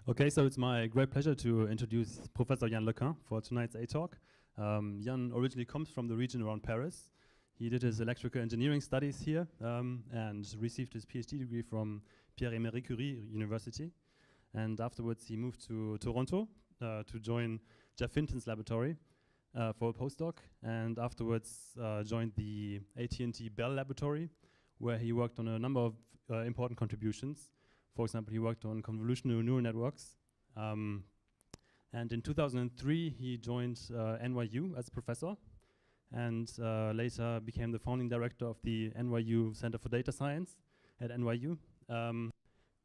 Okay, so it's my great pleasure to introduce Professor Yann LeCun for tonight's A talk. Yann originally comes from the region around Paris. He did his electrical engineering studies here and received his PhD degree from Pierre-Marie Curie University. And afterwards he moved to Toronto to join Jeff Hinton's laboratory for a postdoc, and afterwards joined the AT&T Bell laboratory, where he worked on a number of important contributions. For example, he worked on convolutional neural networks. And in 2003, he joined NYU as a professor, and later became the founding director of the NYU Center for Data Science at NYU.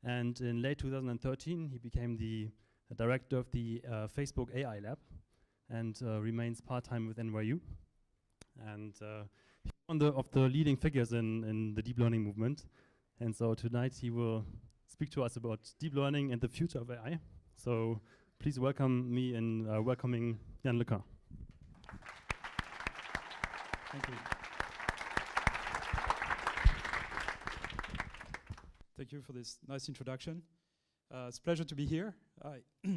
And in late 2013, he became the director of the Facebook AI lab, and remains part-time with NYU. And he's one of the leading figures in the deep learning movement. And so tonight he will speak to us about deep learning and the future of AI. So please welcome me in welcoming Yann LeCun. Thank you. Thank you for this nice introduction. It's a pleasure to be here.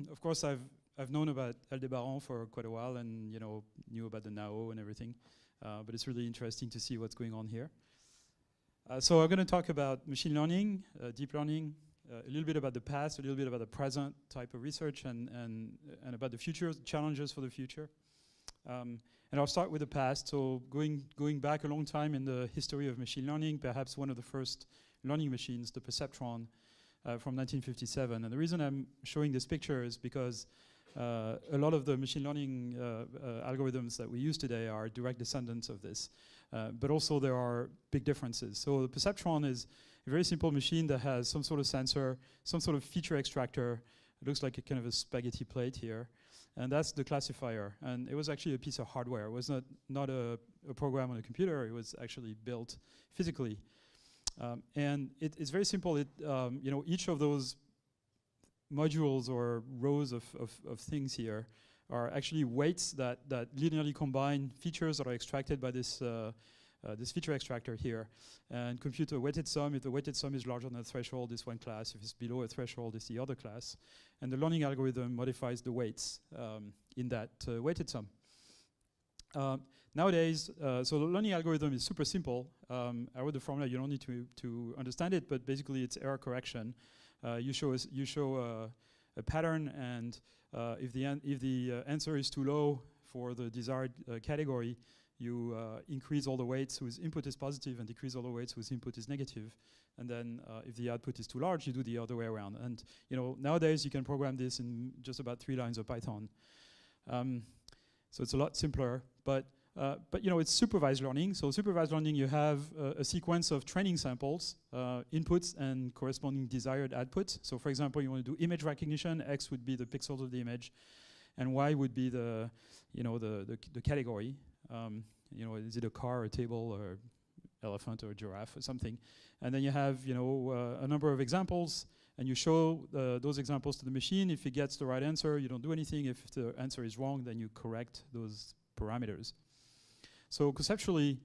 Of course, I've known about Aldebaran for quite a while, and knew about the NAO and everything. But it's really interesting to see what's going on here. So I'm going to talk about machine learning, deep learning, a little bit about the past, a little bit about the present type of research, and about the future, challenges for the future. And I'll start with the past. So going back a long time in the history of machine learning, perhaps one of the first learning machines, the perceptron, from 1957. And the reason I'm showing this picture is because a lot of the machine learning algorithms that we use today are direct descendants of this. But also there are big differences. So the perceptron is a very simple machine that has some sort of sensor, some sort of feature extractor. It looks like a kind of a spaghetti plate here. And that's the classifier. And it was actually a piece of hardware. It was not a program on a computer. It was actually built physically. And it's very simple. Each of those modules or rows of things here are actually weights that linearly combine features that are extracted by this feature extractor here, and compute a weighted sum. If the weighted sum is larger than a threshold, it's one class. If it's below a threshold, it's the other class. And the learning algorithm modifies the weights in that weighted sum. Nowadays, so the learning algorithm is super simple. I wrote the formula. You don't need to understand it, but basically it's error correction. You show a pattern, and if the answer is too low for the desired category, you increase all the weights whose input is positive and decrease all the weights whose input is negative. And then if the output is too large, you do the other way around. And nowadays you can program this in just about 3 lines of Python. So it's a lot simpler, but it's supervised learning. So supervised learning, you have a sequence of training samples, inputs and corresponding desired output. So for example, you want to do image recognition. X would be the pixels of the image, and Y would be the category. Is it a car, a table, or elephant, or a giraffe, or something? And then you have a number of examples, and you show those examples to the machine. If it gets the right answer, you don't do anything. If the answer is wrong, then you correct those parameters. So conceptually,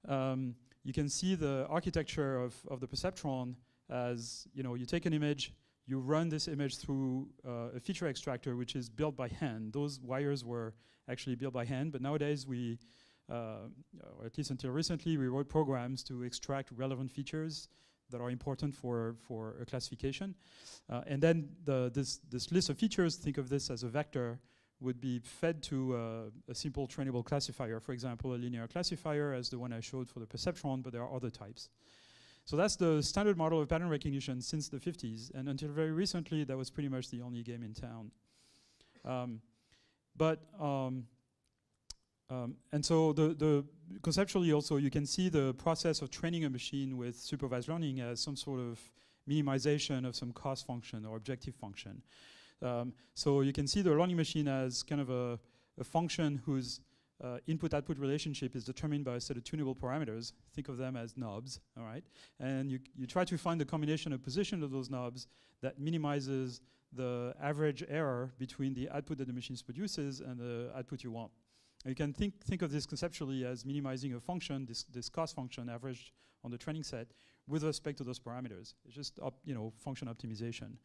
you can see the architecture of the perceptron as, you take an image, you run this image through a feature extractor, which is built by hand. Those wires were actually built by hand, but nowadays we, or at least until recently, we wrote programs to extract relevant features that are important for a classification. And then this list of features, think of this as a vector, would be fed to a simple trainable classifier. For example, a linear classifier as the one I showed for the perceptron, but there are other types. So that's the standard model of pattern recognition since the 50s, and until very recently, that was pretty much the only game in town. And so conceptually also, you can see the process of training a machine with supervised learning as some sort of minimization of some cost function or objective function. So you can see the learning machine as kind of a function whose input-output relationship is determined by a set of tunable parameters. Think of them as knobs, all right? And you try to find the combination of position of those knobs that minimizes the average error between the output that the machine produces and the output you want. And you can think of this conceptually as minimizing a function, this cost function averaged on the training set with respect to those parameters. It's just function optimization.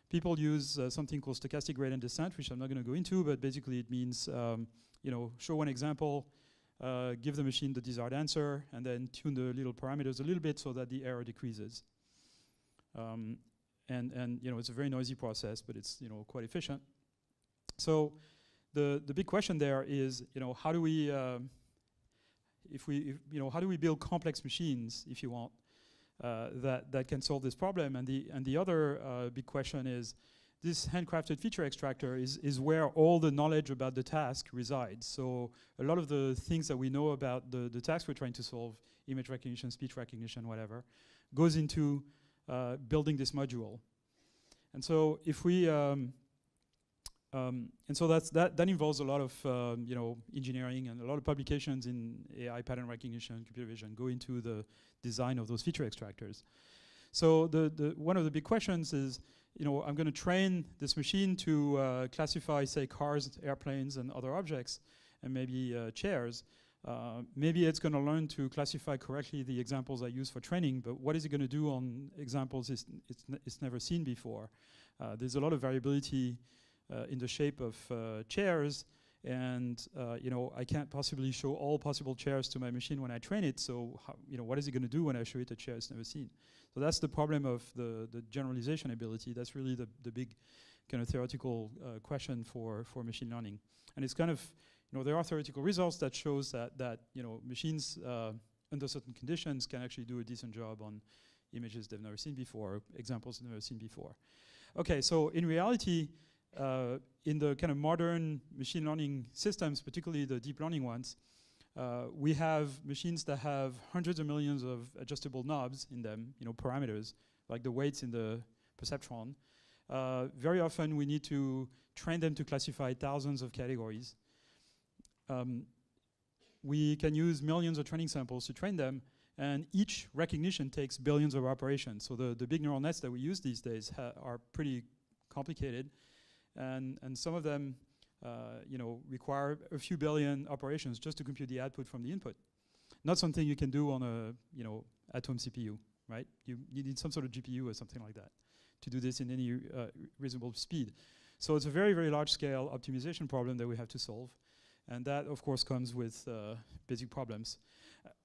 People use something called stochastic gradient descent, which I'm not going to go into, but basically it means show one example, give the machine the desired answer, and then tune the little parameters a little bit so that the error decreases. And it's a very noisy process, but it's quite efficient. So the big question there is how do we how do we build complex machines, if you want, that can solve this problem? And the other big question is, this handcrafted feature extractor is where all the knowledge about the task resides. So a lot of the things that we know about the task we're trying to solve, image recognition, speech recognition, whatever, goes into building this module. And so if we and so that involves a lot of engineering, and a lot of publications in AI pattern recognition, computer vision go into the design of those feature extractors. So one of the big questions is, I'm going to train this machine to classify, say, cars, airplanes, and other objects, and maybe chairs. Maybe it's going to learn to classify correctly the examples I use for training, but what is it going to do on examples it's never seen before? There's a lot of variability in the shape of chairs, and I can't possibly show all possible chairs to my machine when I train it, so what is it going to do when I show it a chair it's never seen? So that's the problem of the generalization ability. That's really the big kind of theoretical question for machine learning. And it's kind of, there are theoretical results that shows that machines under certain conditions can actually do a decent job on images they've never seen before, examples they've never seen before. Okay, so in reality, in the kind of modern machine learning systems, particularly the deep learning ones, we have machines that have hundreds of millions of adjustable knobs in them, parameters, like the weights in the perceptron. Very often we need to train them to classify thousands of categories. We can use millions of training samples to train them, and each recognition takes billions of operations. So the big neural nets that we use these days are pretty complicated, and some of them require a few billion operations just to compute the output from the input. Not something you can do on a at-home CPU, right? You need some sort of GPU or something like that to do this in any reasonable speed. So it's a very, very large-scale optimization problem that we have to solve, and that, of course, comes with basic problems.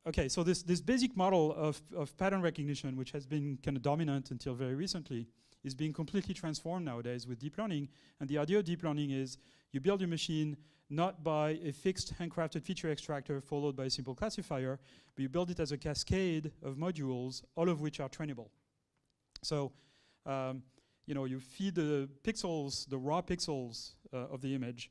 Okay, so this basic model of pattern recognition, which has been kind of dominant until very recently, is being completely transformed nowadays with deep learning. And the idea of deep learning is you build your machine not by a fixed handcrafted feature extractor followed by a simple classifier, but you build it as a cascade of modules, all of which are trainable. So you feed the pixels, the raw pixels of the image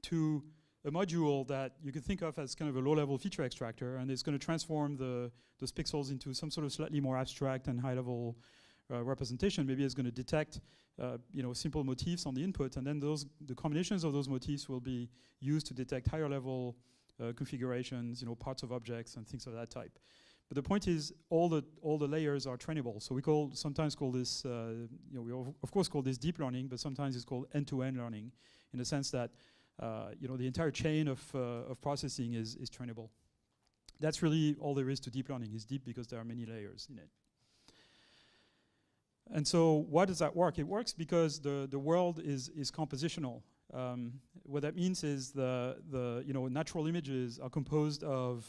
to a module that you can think of as kind of a low-level feature extractor, and it's going to transform those pixels into some sort of slightly more abstract and high-level representation. Maybe it's going to detect simple motifs on the input, and then the combinations of those motifs will be used to detect higher level configurations, parts of objects and things of that type. But the point is, all the layers are trainable. So we sometimes call this, we of course call this deep learning, but sometimes it's called end-to-end learning, in the sense that the entire chain of processing is trainable. That's really all there is to deep learning. It's deep because there are many layers in it. And so why does that work? It works because the world is compositional. What that means is the natural images are composed of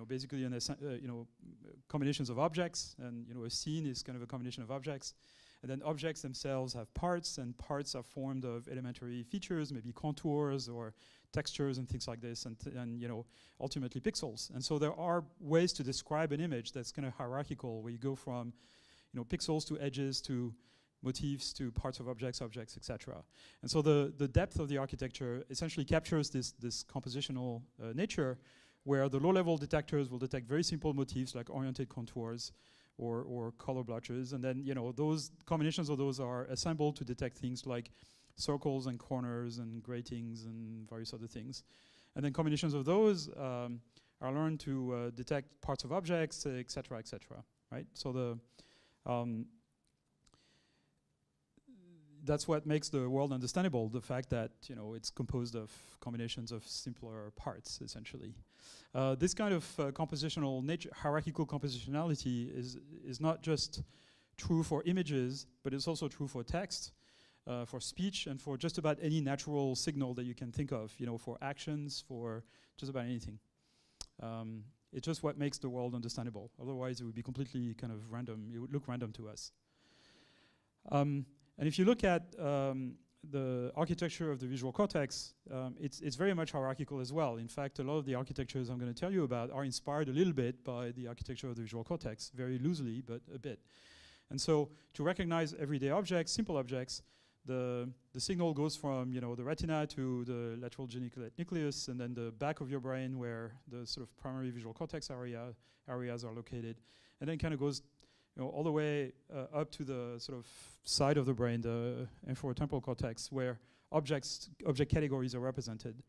basically combinations of objects, and a scene is kind of a combination of objects. And then objects themselves have parts, and parts are formed of elementary features, maybe contours or textures and things like this, and ultimately pixels. And so there are ways to describe an image that's kind of hierarchical, where you go from pixels to edges to motifs to parts of objects, etc. And so the depth of the architecture essentially captures this compositional nature, where the low-level detectors will detect very simple motifs like oriented contours or color blotches, and then those combinations of those are assembled to detect things like circles and corners and gratings and various other things. And then combinations of those are learned to detect parts of objects, etc., right? So that's what makes the world understandable, the fact that it's composed of combinations of simpler parts, essentially. This kind of compositional nature, hierarchical compositionality is not just true for images, but it's also true for text, for speech, and for just about any natural signal that you can think of, for actions, for just about anything. It's just what makes the world understandable. Otherwise, it would be completely kind of random. It would look random to us. And if you look at the architecture of the visual cortex, it's very much hierarchical as well. In fact, a lot of the architectures I'm going to tell you about are inspired a little bit by the architecture of the visual cortex, very loosely, but a bit. And so to recognize everyday objects, simple objects, the signal goes from the retina to the lateral geniculate nucleus, and then the back of your brain where the sort of primary visual cortex areas are located, and then kind of goes all the way up to the sort of side of the brain, the infratemporal cortex, where object categories are represented,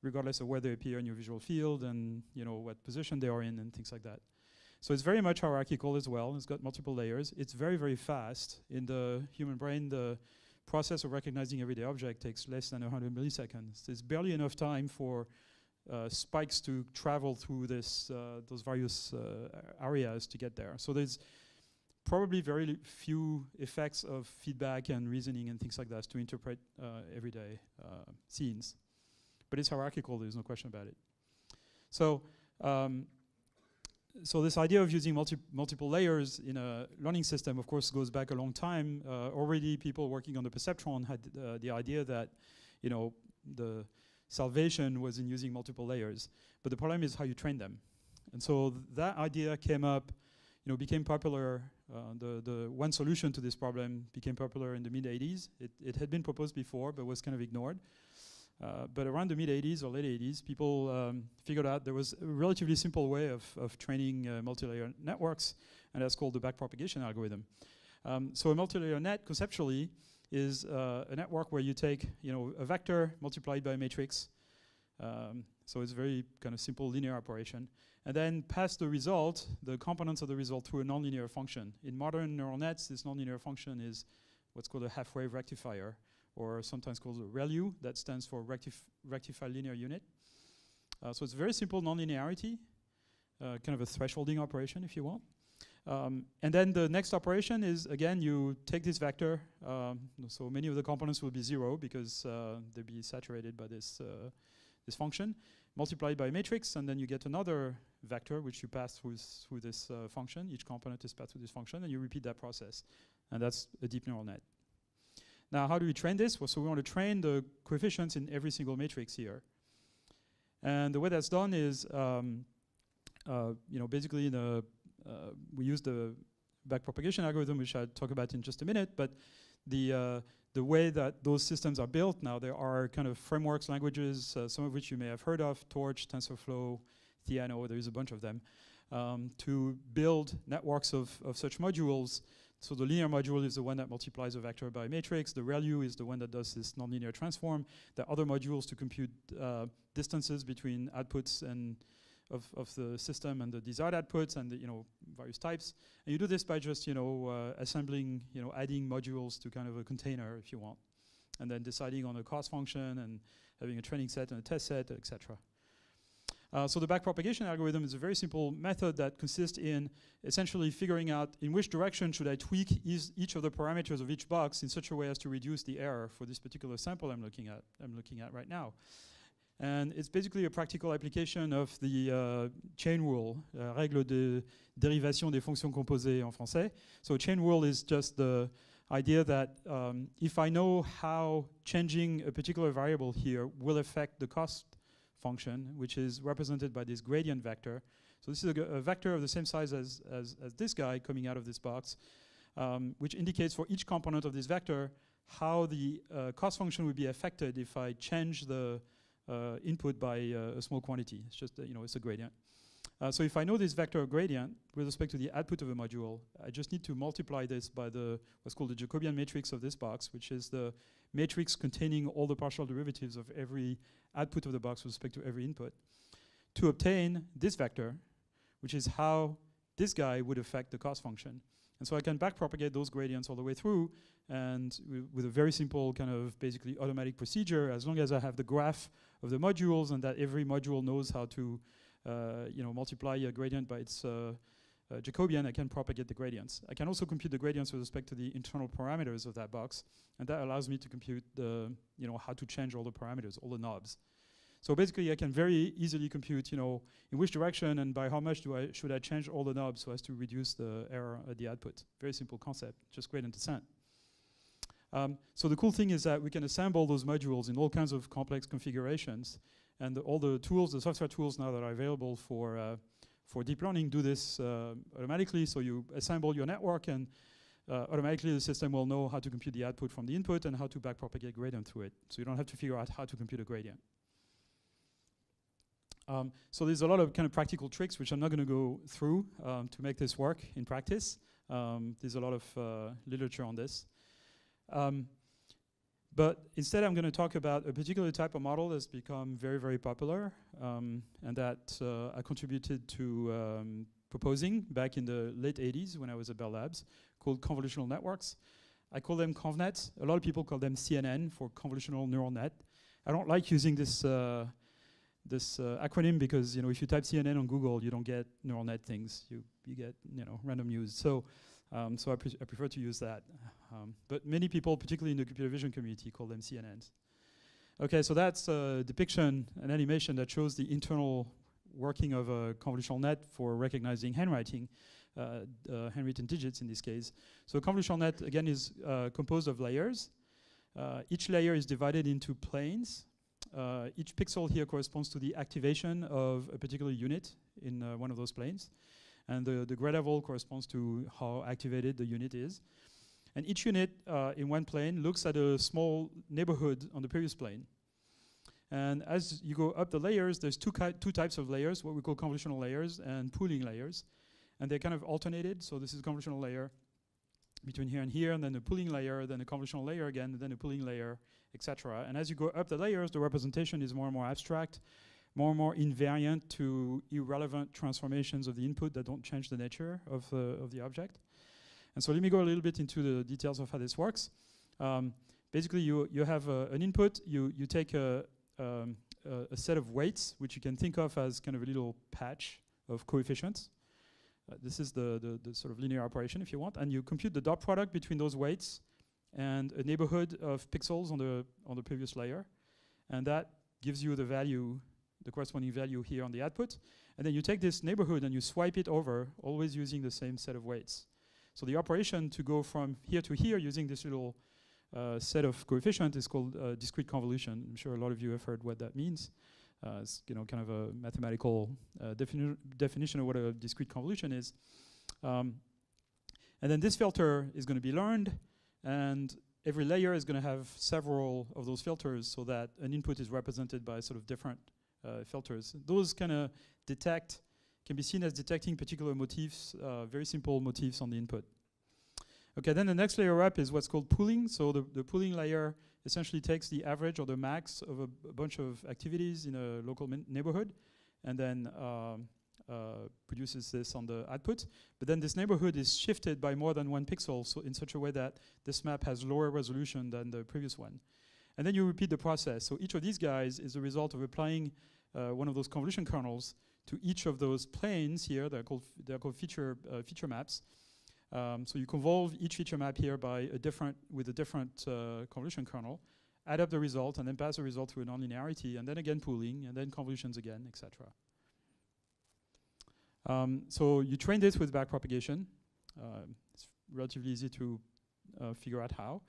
regardless of where they appear in your visual field and what position they are in and things like that. So it's very much hierarchical as well. It's got multiple layers. It's very, very fast. In the human brain, the process of recognizing everyday object takes less than 100 milliseconds. There's barely enough time for spikes to travel through those various areas to get there. So there's probably very few effects of feedback and reasoning and things like that to interpret everyday scenes. But it's hierarchical, there's no question about it. So, so this idea of using multiple layers in a learning system, of course, goes back a long time. Already people working on the perceptron had the idea that, the salvation was in using multiple layers. But the problem is how you train them. And so that idea came up, became popular. The one solution to this problem became popular in the mid-'80s. It had been proposed before, but was kind of ignored. But around the mid-'80s or late '80s, people figured out there was a relatively simple way of training multilayer networks, and that's called the backpropagation algorithm. So a multilayer net, conceptually, is a network where you take a vector multiplied by a matrix. So it's very kind of simple linear operation. And then pass the result, the components of the result, through a nonlinear function. In modern neural nets, this nonlinear function is what's called a half-wave rectifier, or sometimes called a ReLU. That stands for rectified linear unit. So it's very simple nonlinearity, kind of a thresholding operation, if you want. And then the next operation is, again, you take this vector. So many of the components will be 0 because they'll be saturated by this function, multiplied by a matrix, and then you get another vector which you pass through this function. Each component is passed through this function, and you repeat that process. And that's a deep neural net. Now, how do we train this? Well, so we want to train the coefficients in every single matrix here. And the way that's done is, basically we use the backpropagation algorithm, which I'll talk about in just a minute. But the way that those systems are built now, there are kind of frameworks, languages, some of which you may have heard of, Torch, TensorFlow, Theano, there is a bunch of them, to build networks of such modules. So the linear module is the one that multiplies a vector by a matrix. The ReLU is the one that does this nonlinear transform. There are other modules to compute distances between outputs and of the system and the desired outputs and the various types. And you do this by just assembling, adding modules to kind of a container if you want, and then deciding on a cost function and having a training set and a test set, etc. So the backpropagation algorithm is a very simple method that consists in essentially figuring out in which direction should I tweak each of the parameters of each box in such a way as to reduce the error for this particular sample I'm looking at right now. And it's basically a practical application of the chain rule, règle de dérivation des fonctions composées en français. So chain rule is just the idea that if I know how changing a particular variable here will affect the cost function, which is represented by this gradient vector. So this is a vector of the same size as this guy coming out of this box, which indicates for each component of this vector how the cost function would be affected if I change the input by a small quantity. It's just, it's a gradient. So if I know this vector gradient with respect to the output of a module, I just need to multiply this by what's called the Jacobian matrix of this box, which is the matrix containing all the partial derivatives of every output of the box with respect to every input, to obtain this vector, which is how this guy would affect the cost function. And so I can backpropagate those gradients all the way through, and with a very simple kind of basically automatic procedure, as long as I have the graph of the modules and that every module knows how to multiply a gradient by its Jacobian, I can propagate the gradients. I can also compute the gradients with respect to the internal parameters of that box, and that allows me to compute the, how to change all the parameters, all the knobs. So basically, I can very easily compute, in which direction and by how much should I change all the knobs so as to reduce the error at the output. Very simple concept, just gradient descent. So the cool thing is that we can assemble those modules in all kinds of complex configurations, and all the tools, the software tools now that are available for deep learning do this automatically. So you assemble your network, and automatically the system will know how to compute the output from the input and how to backpropagate gradient through it. So you don't have to figure out how to compute a gradient. So there's a lot of kind of practical tricks, which I'm not going to go through to make this work in practice. There's a lot of literature on this. But instead, I'm going to talk about a particular type of model that's become very, very popular, and that I contributed to proposing back in the late 80s when I was at Bell Labs, called convolutional networks. I call them ConvNet. A lot of people call them CNN for convolutional neural net. I don't like using this acronym because if you type CNN on Google, you don't get neural net things. You get random news. So I prefer to use that. But many people, particularly in the computer vision community, call them CNNs. Okay, so that's a depiction, an animation that shows the internal working of a convolutional net for recognizing handwriting, handwritten digits in this case. So a convolutional net, again, is composed of layers. Each layer is divided into planes. Each pixel here corresponds to the activation of a particular unit in one of those planes. And the gray level corresponds to how activated the unit is. And each unit in one plane looks at a small neighborhood on the previous plane. And as you go up the layers, there's two types of layers, what we call convolutional layers and pooling layers. And they're kind of alternated. So this is a convolutional layer between here and here, and then a pooling layer, then a convolutional layer again, and then a pooling layer, etc. And as you go up the layers, the representation is more and more abstract, more and more invariant to irrelevant transformations of the input that don't change the nature of the object. And so let me go a little bit into the details of how this works. Basically, you have an input. You take a set of weights, which you can think of as kind of a little patch of coefficients. This is the sort of linear operation, if you want. And you compute the dot product between those weights and a neighborhood of pixels on the previous layer. And that gives you the value, the corresponding value here on the output. And then you take this neighborhood and you swipe it over, always using the same set of weights. So the operation to go from here to here using this little set of coefficients is called discrete convolution. I'm sure a lot of you have heard what that means. It's kind of a mathematical definition of what a discrete convolution is. And then this filter is going to be learned, and every layer is going to have several of those filters so that an input is represented by sort of different filters. Those kind of can be seen as detecting particular motifs, very simple motifs on the input. Okay, then the next layer up is what's called pooling. So the pooling layer essentially takes the average or the max of a bunch of activities in a local neighborhood and then produces this on the output. But then this neighborhood is shifted by more than one pixel, so in such a way that this map has lower resolution than the previous one. And then you repeat the process. So each of these guys is the result of applying one of those convolution kernels to each of those planes here. They're called feature maps. So you convolve each feature map here with a different convolution kernel, add up the result, and then pass the result through a nonlinearity, and then again pooling, and then convolutions again, etc. So you train this with backpropagation. It's relatively easy to figure out how.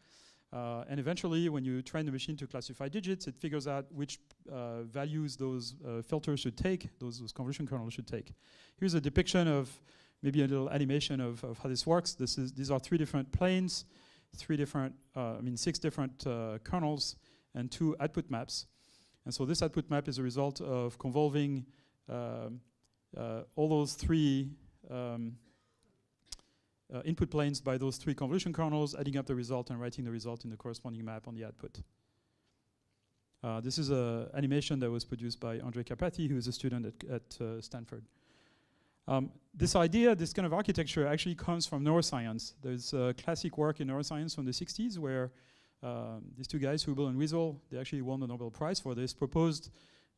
And eventually, when you train the machine to classify digits, it figures out which values those filters should take, those convolution kernels should take. Here's a depiction of maybe a little animation of how this works. These are 3 different planes, 6 different kernels, and 2 output maps. And so this output map is a result of convolving all those 3 input planes by those 3 convolution kernels, adding up the result and writing the result in the corresponding map on the output. This is an animation that was produced by Andrei Karpathy, who is a student at Stanford. This idea, this kind of architecture actually comes from neuroscience. There's classic work in neuroscience from the 60s where these two guys, Hubel and Wiesel, they actually won the Nobel Prize for this, proposed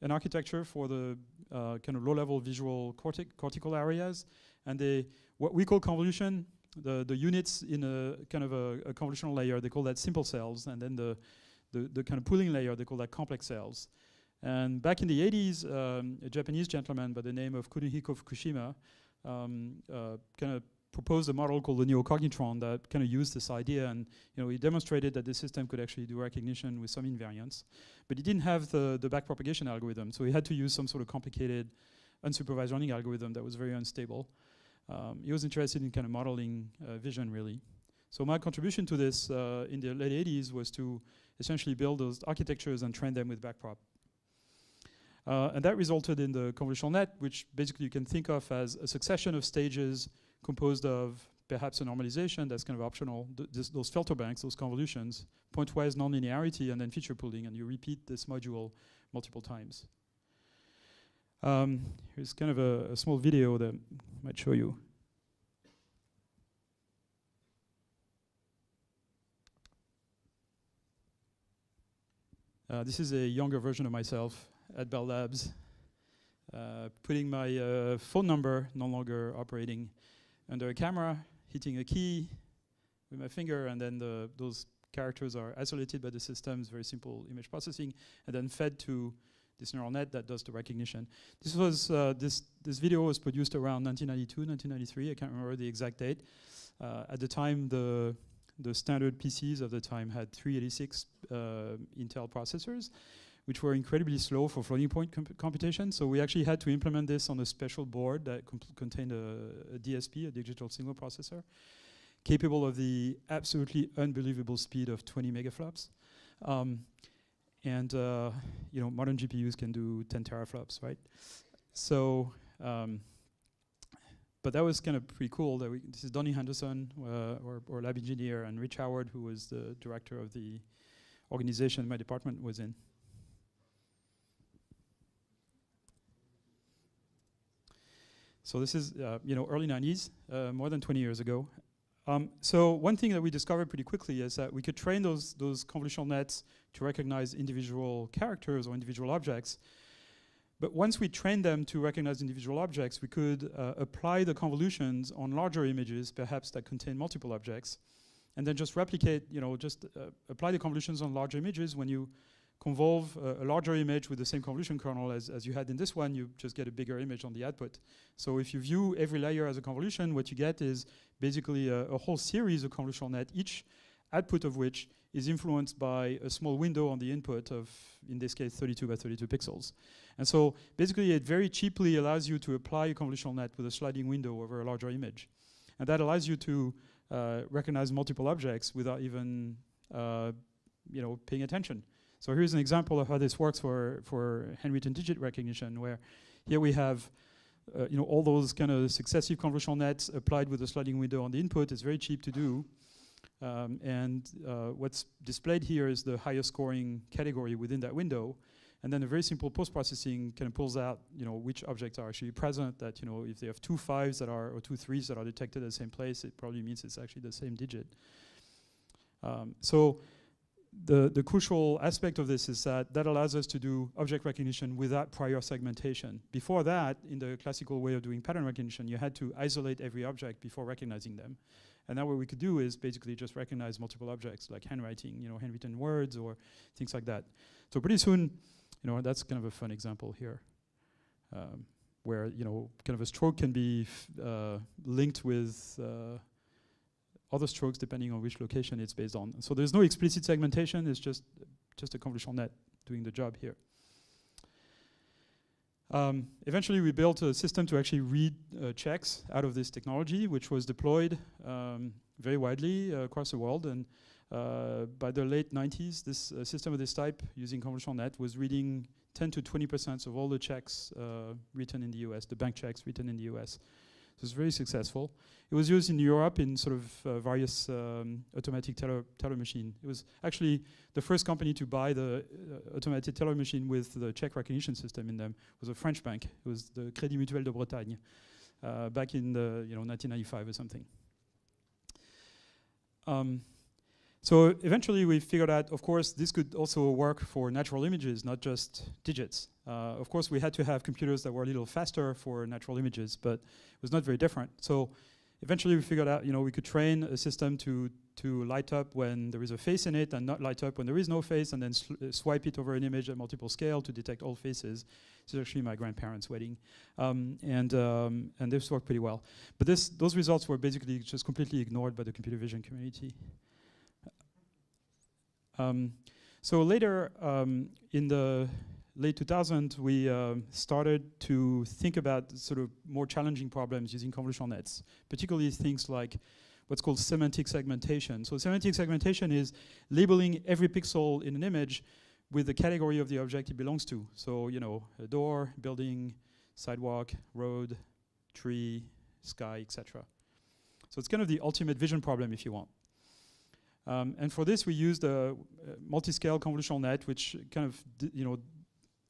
an architecture for the kind of low-level visual cortical areas. And what we call convolution, the units in a kind of a convolutional layer, they call that simple cells. And then the kind of pooling layer, they call that complex cells. And back in the 80s, a Japanese gentleman by the name of Kunihiko Fukushima kind of proposed a model called the neocognitron that kind of used this idea, and he demonstrated that the system could actually do recognition with some invariance, but he didn't have the backpropagation algorithm, so he had to use some sort of complicated unsupervised learning algorithm that was very unstable. He was interested in kind of modeling vision, really. So my contribution to this in the late 80s was to essentially build those architectures and train them with backprop. And that resulted in the convolutional net, which basically you can think of as a succession of stages composed of perhaps a normalization that's kind of optional, those filter banks, those convolutions, pointwise nonlinearity, and then feature pooling, and you repeat this module multiple times. Here's kind of a small video that I might show you. This is a younger version of myself at Bell Labs, putting my phone number, no longer operating, under a camera, hitting a key with my finger, and then those characters are isolated by the system's very simple image processing, and then fed to this neural net that does the recognition. This was this video was produced around 1992, 1993. I can't remember the exact date. At the time, the standard PCs of the time had 386 Intel processors, which were incredibly slow for floating point computation. So we actually had to implement this on a special board that contained a DSP, a digital signal processor, capable of the absolutely unbelievable speed of 20 megaflops. And modern GPUs can do 10 teraflops, right? So, but that was kind of pretty cool. This is Donnie Henderson, or lab engineer, and Rich Howard, who was the director of the organization my department was in. So this is, early 90s, more than 20 years ago. So one thing that we discovered pretty quickly is that we could train those convolutional nets to recognize individual characters or individual objects. But once we trained them to recognize individual objects, we could apply the convolutions on larger images, perhaps that contain multiple objects, and then just replicate, apply the convolutions on larger images. When you convolve a larger image with the same convolution kernel as you had in this one, you just get a bigger image on the output. So if you view every layer as a convolution, what you get is basically a whole series of convolutional net, each output of which is influenced by a small window on the input of, in this case, 32 by 32 pixels. And so basically it very cheaply allows you to apply a convolutional net with a sliding window over a larger image. And that allows you to recognize multiple objects without even paying attention. So here's an example of how this works for handwritten digit recognition, where here we have all those kind of successive convolutional nets applied with a sliding window on the input. It's very cheap to do. What's displayed here is the highest scoring category within that window. And then a very simple post-processing kind of pulls out which objects are actually present, that if they have two 5s or two 3s that are detected at the same place, it probably means it's actually the same digit. So the crucial aspect of this is that allows us to do object recognition without prior segmentation. Before that, in the classical way of doing pattern recognition, you had to isolate every object before recognizing them. And now what we could do is basically just recognize multiple objects like handwriting, handwritten words or things like that. So pretty soon, that's kind of a fun example here, where kind of a stroke can be linked with other strokes depending on which location it's based on. So there's no explicit segmentation, it's just a convolutional net doing the job here. Eventually we built a system to actually read checks out of this technology, which was deployed very widely across the world. And by the late 90s, this system of this type using convolutional net was reading 10 to 20% of all the checks written in the US, the bank checks written in the US. So it's very successful. It was used in Europe in sort of various automatic teller machine. It was actually the first company to buy the automated teller machine with the check recognition system in them. It was a French bank. It was the Crédit Mutuel de Bretagne. back in the 1995 or something. So eventually we figured out, of course, this could also work for natural images, not just digits. Of course, we had to have computers that were a little faster for natural images, but it was not very different. So eventually we figured out, we could train a system to light up when there is a face in it and not light up when there is no face, and then swipe it over an image at multiple scale to detect all faces. This is actually my grandparents' wedding. And this worked pretty well. But those results were basically just completely ignored by the computer vision community. So later, in the late 2000s, we started to think about sort of more challenging problems using convolutional nets, particularly things like what's called semantic segmentation. So semantic segmentation is labeling every pixel in an image with the category of the object it belongs to. So, a door, building, sidewalk, road, tree, sky, etc. So it's kind of the ultimate vision problem, if you want. And for this, we used a multi-scale convolutional net, which kind of,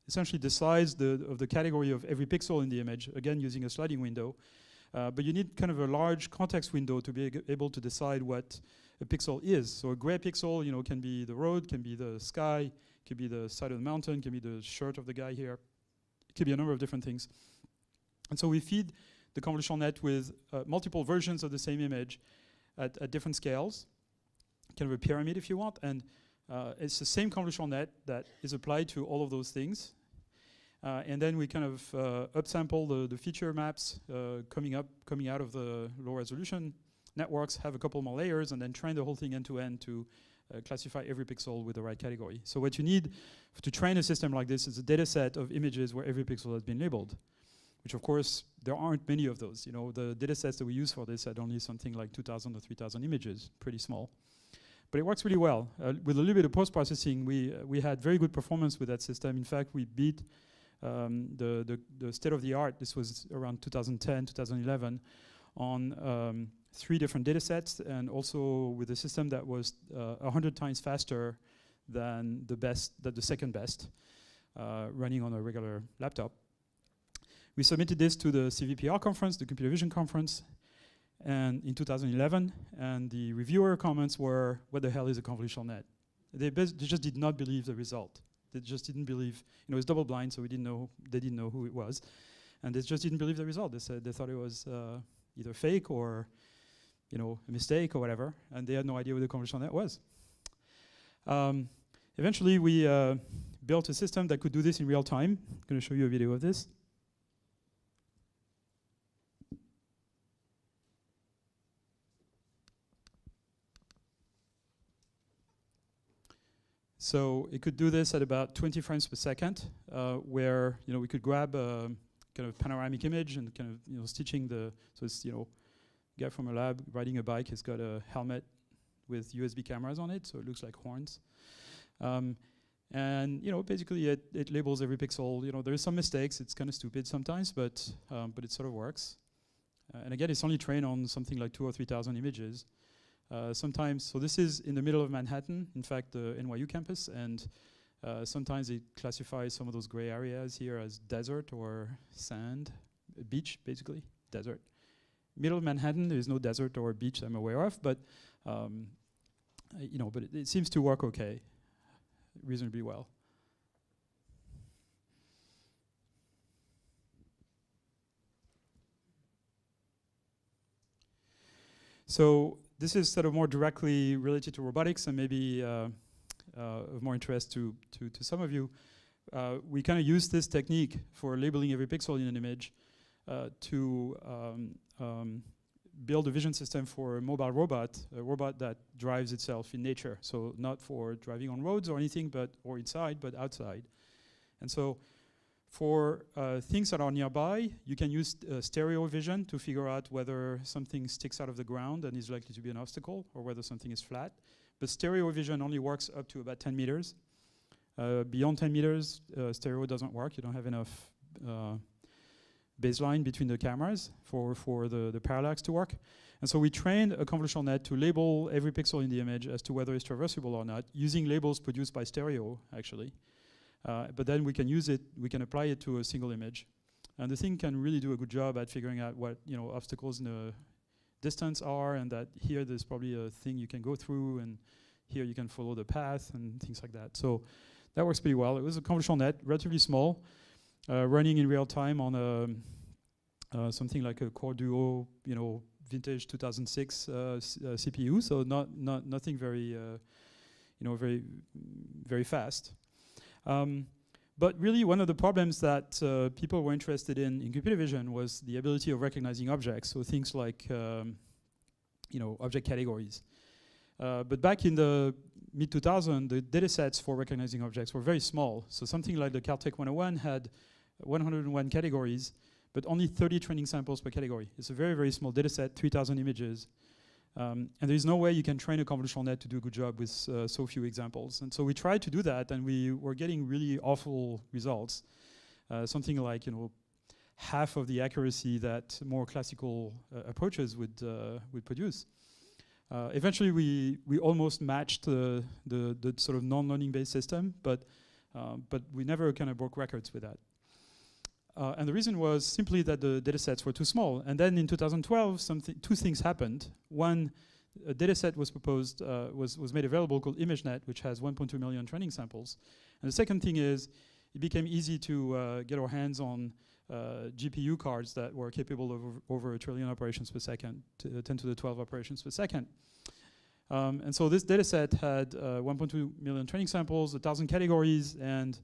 essentially decides of the category of every pixel in the image, again, using a sliding window. But you need kind of a large context window to be able to decide what a pixel is. So a gray pixel, can be the road, can be the sky, can be the side of the mountain, can be the shirt of the guy here. It can be a number of different things. And so we feed the convolutional net with multiple versions of the same image at different scales, kind of a pyramid if you want, and it's the same convolutional net that is applied to all of those things. And then we kind of upsample the feature maps coming out of the low resolution networks, have a couple more layers, and then train the whole thing end to end to classify every pixel with the right category. So what you need to train a system like this is a data set of images where every pixel has been labeled, which of course there aren't many of those. The data sets that we use for this had only something like 2,000 or 3,000 images, pretty small. But it works really well. With a little bit of post-processing, we had very good performance with that system. In fact, we beat the state of the art. This was around 2010, 2011, on 3 different data sets, and also with a system that was 100 times faster than the second best, running on a regular laptop. We submitted this to the CVPR conference, the Computer Vision conference, and in 2011, and the reviewer comments were, "What the hell is a convolutional net?" They just did not believe the result. They just didn't believe, it's double blind, so they didn't know who it was, and they just didn't believe the result. They thought it was either fake or, a mistake or whatever, and they had no idea what the convolutional net was. Eventually, we built a system that could do this in real time. I'm going to show you a video of this. So it could do this at about 20 frames per second, where we could grab a kind of panoramic image and kind of stitching so it's guy from a lab riding a bike has got a helmet with USB cameras on it, so it looks like horns. And basically it labels every pixel. There is some mistakes. It's kind of stupid sometimes, but it sort of works. And again, it's only trained on something like 2,000 or 3,000 images. Sometimes, so this is in the middle of Manhattan, in fact, the NYU campus, and sometimes it classifies some of those gray areas here as desert or sand, beach, basically, desert. Middle of Manhattan, there is no desert or beach I'm aware of, but but it seems to work okay, reasonably well. So this is sort of more directly related to robotics and maybe of more interest to some of you. We kind of use this technique for labeling every pixel in an image to build a vision system for a mobile robot, a robot that drives itself in nature. So not for driving on roads or anything, or inside, but outside. And so for things that are nearby, you can use stereo vision to figure out whether something sticks out of the ground and is likely to be an obstacle, or whether something is flat. But stereo vision only works up to about 10 meters. Beyond 10 meters, stereo doesn't work. You don't have enough baseline between the cameras for the parallax to work. And so we trained a convolutional net to label every pixel in the image as to whether it's traversable or not, using labels produced by stereo, actually. But then we can use it, we can apply it to a single image. And the thing can really do a good job at figuring out what obstacles in a distance are, and that here there's probably a thing you can go through, and here you can follow the path and things like that. So that works pretty well. It was a convolutional net, relatively small, running in real time on something like a Core Duo, vintage 2006 CPU. So nothing very, very fast. But really, one of the problems that people were interested in computer vision was the ability of recognizing objects. So things like, object categories. But back in the mid-2000s, the data sets for recognizing objects were very small. So something like the Caltech 101 had 101 categories, but only 30 training samples per category. It's a very, very small data set, 3,000 images. And there is no way you can train a convolutional net to do a good job with so few examples. And so we tried to do that, and we were getting really awful results. Something like, half of the accuracy that more classical approaches would produce. Eventually, we almost matched the sort of non-learning based system, but we never kind of broke records with that. And the reason was simply that the data sets were too small. And then in 2012, two things happened. One, a data set was proposed, was made available called ImageNet, which has 1.2 million training samples. And the second thing is, it became easy to get our hands on GPU cards that were capable of over 1 trillion operations per second, 10 to the 12 operations per second. And so this data set had 1.2 million training samples, 1,000 categories, and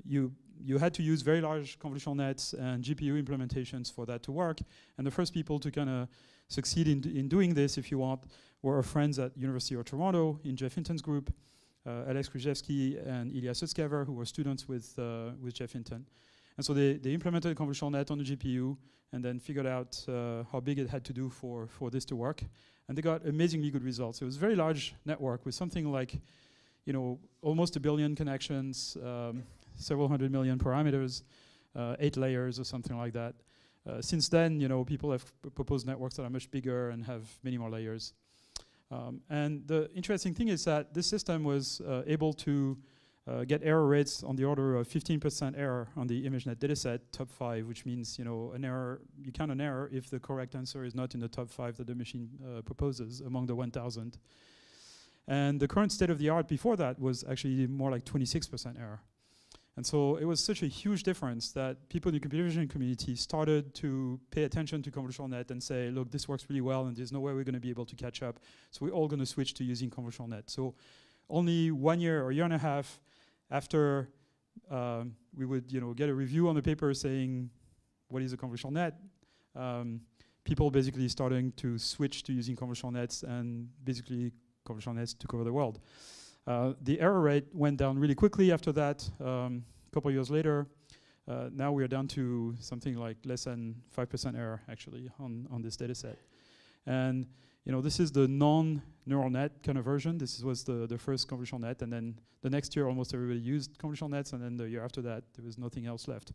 you had to use very large convolutional nets and GPU implementations for that to work. And the first people to kind of succeed in doing this, if you want, were our friends at University of Toronto in Jeff Hinton's group, Alex Krzyzewski and Ilya Sutskever, who were students with Jeff Hinton. And so they implemented a convolutional net on the GPU and then figured out how big it had to do for this to work. And they got amazingly good results. It was a very large network with something like, almost 1 billion connections, several hundred million parameters, 8 layers or something like that. Since then, people have proposed networks that are much bigger and have many more layers. And the interesting thing is that this system was able to get error rates on the order of 15% error on the ImageNet dataset, top 5, which means an error. You count an error if the correct answer is not in the top 5 that the machine proposes among the 1,000. And the current state of the art before that was actually more like 26% error. And so it was such a huge difference that people in the computer vision community started to pay attention to convolutional net and say, look, this works really well, and there's no way we're going to be able to catch up. So we're all going to switch to using convolutional net. So only 1 year or 1.5 years after we would get a review on the paper saying, what is a convolutional net? People basically starting to switch to using convolutional nets, and basically convolutional nets took over the world. The error rate went down really quickly after that. A couple of years later, now we are down to something like less than 5% error actually on this data set. And this is the non-neural net kind of version. This was the first convolutional net, and then the next year almost everybody used convolutional nets, and then the year after that there was nothing else left.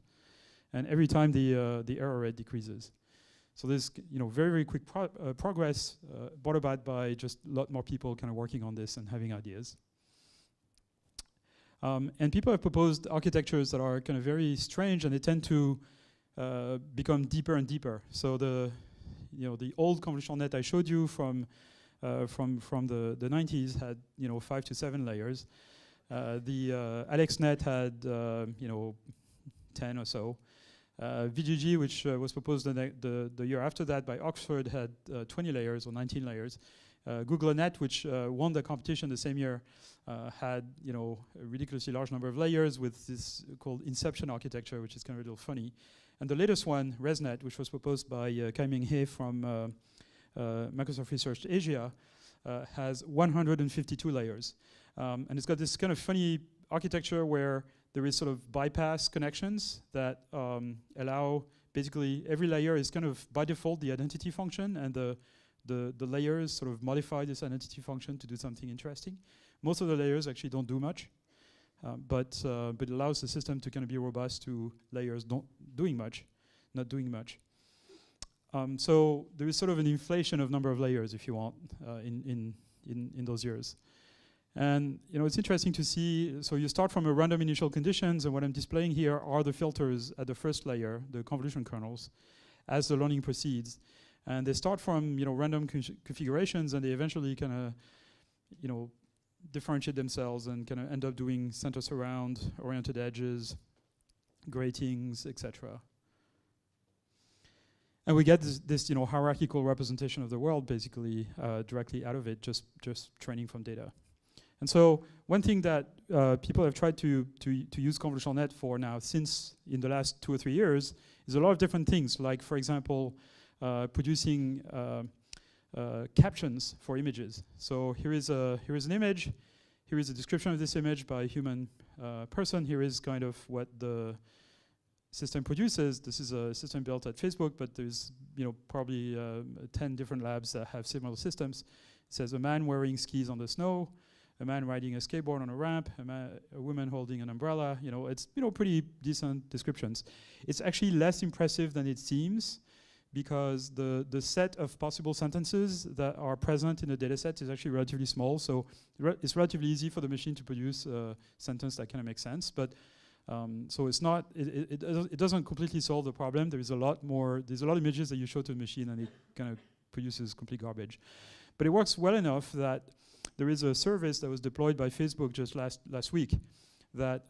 And every time the error rate decreases. So there's very, very quick progress brought about by just a lot more people kind of working on this and having ideas. And people have proposed architectures that are kind of very strange, and they tend to become deeper and deeper. So the old convolutional net I showed you from the 90s had 5 to 7 layers. The AlexNet had 10 or so. VGG, which was proposed the year after that by Oxford, had 20 layers or 19 layers. GoogleNet, which won the competition the same year, had a ridiculously large number of layers with this called Inception architecture, which is kind of a little funny. And the latest one, ResNet, which was proposed by Kai-Ming He from Microsoft Research Asia, has 152 layers. And it's got this kind of funny architecture where there is sort of bypass connections that allow basically every layer is kind of by default the identity function, and the layers sort of modify this identity function to do something interesting. Most of the layers actually don't do much, but it allows the system to kind of be robust to layers not doing much. So there is sort of an inflation of number of layers, if you want, in those years. And it's interesting to see, so you start from a random initial conditions, and what I'm displaying here are the filters at the first layer, the convolution kernels, as the learning proceeds. And they start from random configurations, and they eventually kind of differentiate themselves and kind of end up doing center surround, oriented edges, gratings, etc. And we get this hierarchical representation of the world basically directly out of it, just training from data. And so one thing that people have tried to use convolutional net for now, since in the last 2 or 3 years, is a lot of different things. Like, for example, producing captions for images. So here is an image. Here is a description of this image by a human person. Here is kind of what the system produces. This is a system built at Facebook, but there's probably 10 different labs that have similar systems. It says a man wearing skis on the snow, a man riding a skateboard on a ramp, a woman holding an umbrella. It's pretty decent descriptions. It's actually less impressive than it seems, because the set of possible sentences that are present in the data set is actually relatively small. So it's relatively easy for the machine to produce a sentence that kind of makes sense. But so it's not. It doesn't completely solve the problem. There's a lot of images that you show to the machine, and it kind of produces complete garbage. But it works well enough that there is a service that was deployed by Facebook just last week that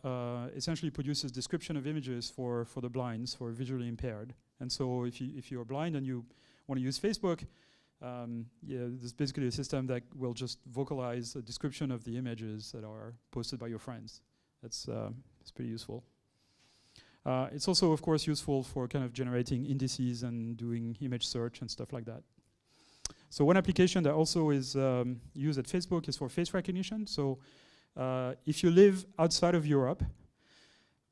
essentially produces description of images for the blinds, for visually impaired. And so if you're blind and you want to use Facebook, there's basically a system that will just vocalize a description of the images that are posted by your friends. It's pretty useful. It's also, of course, useful for kind of generating indices and doing image search and stuff like that. So one application that also is used at Facebook is for face recognition. So if you live outside of Europe,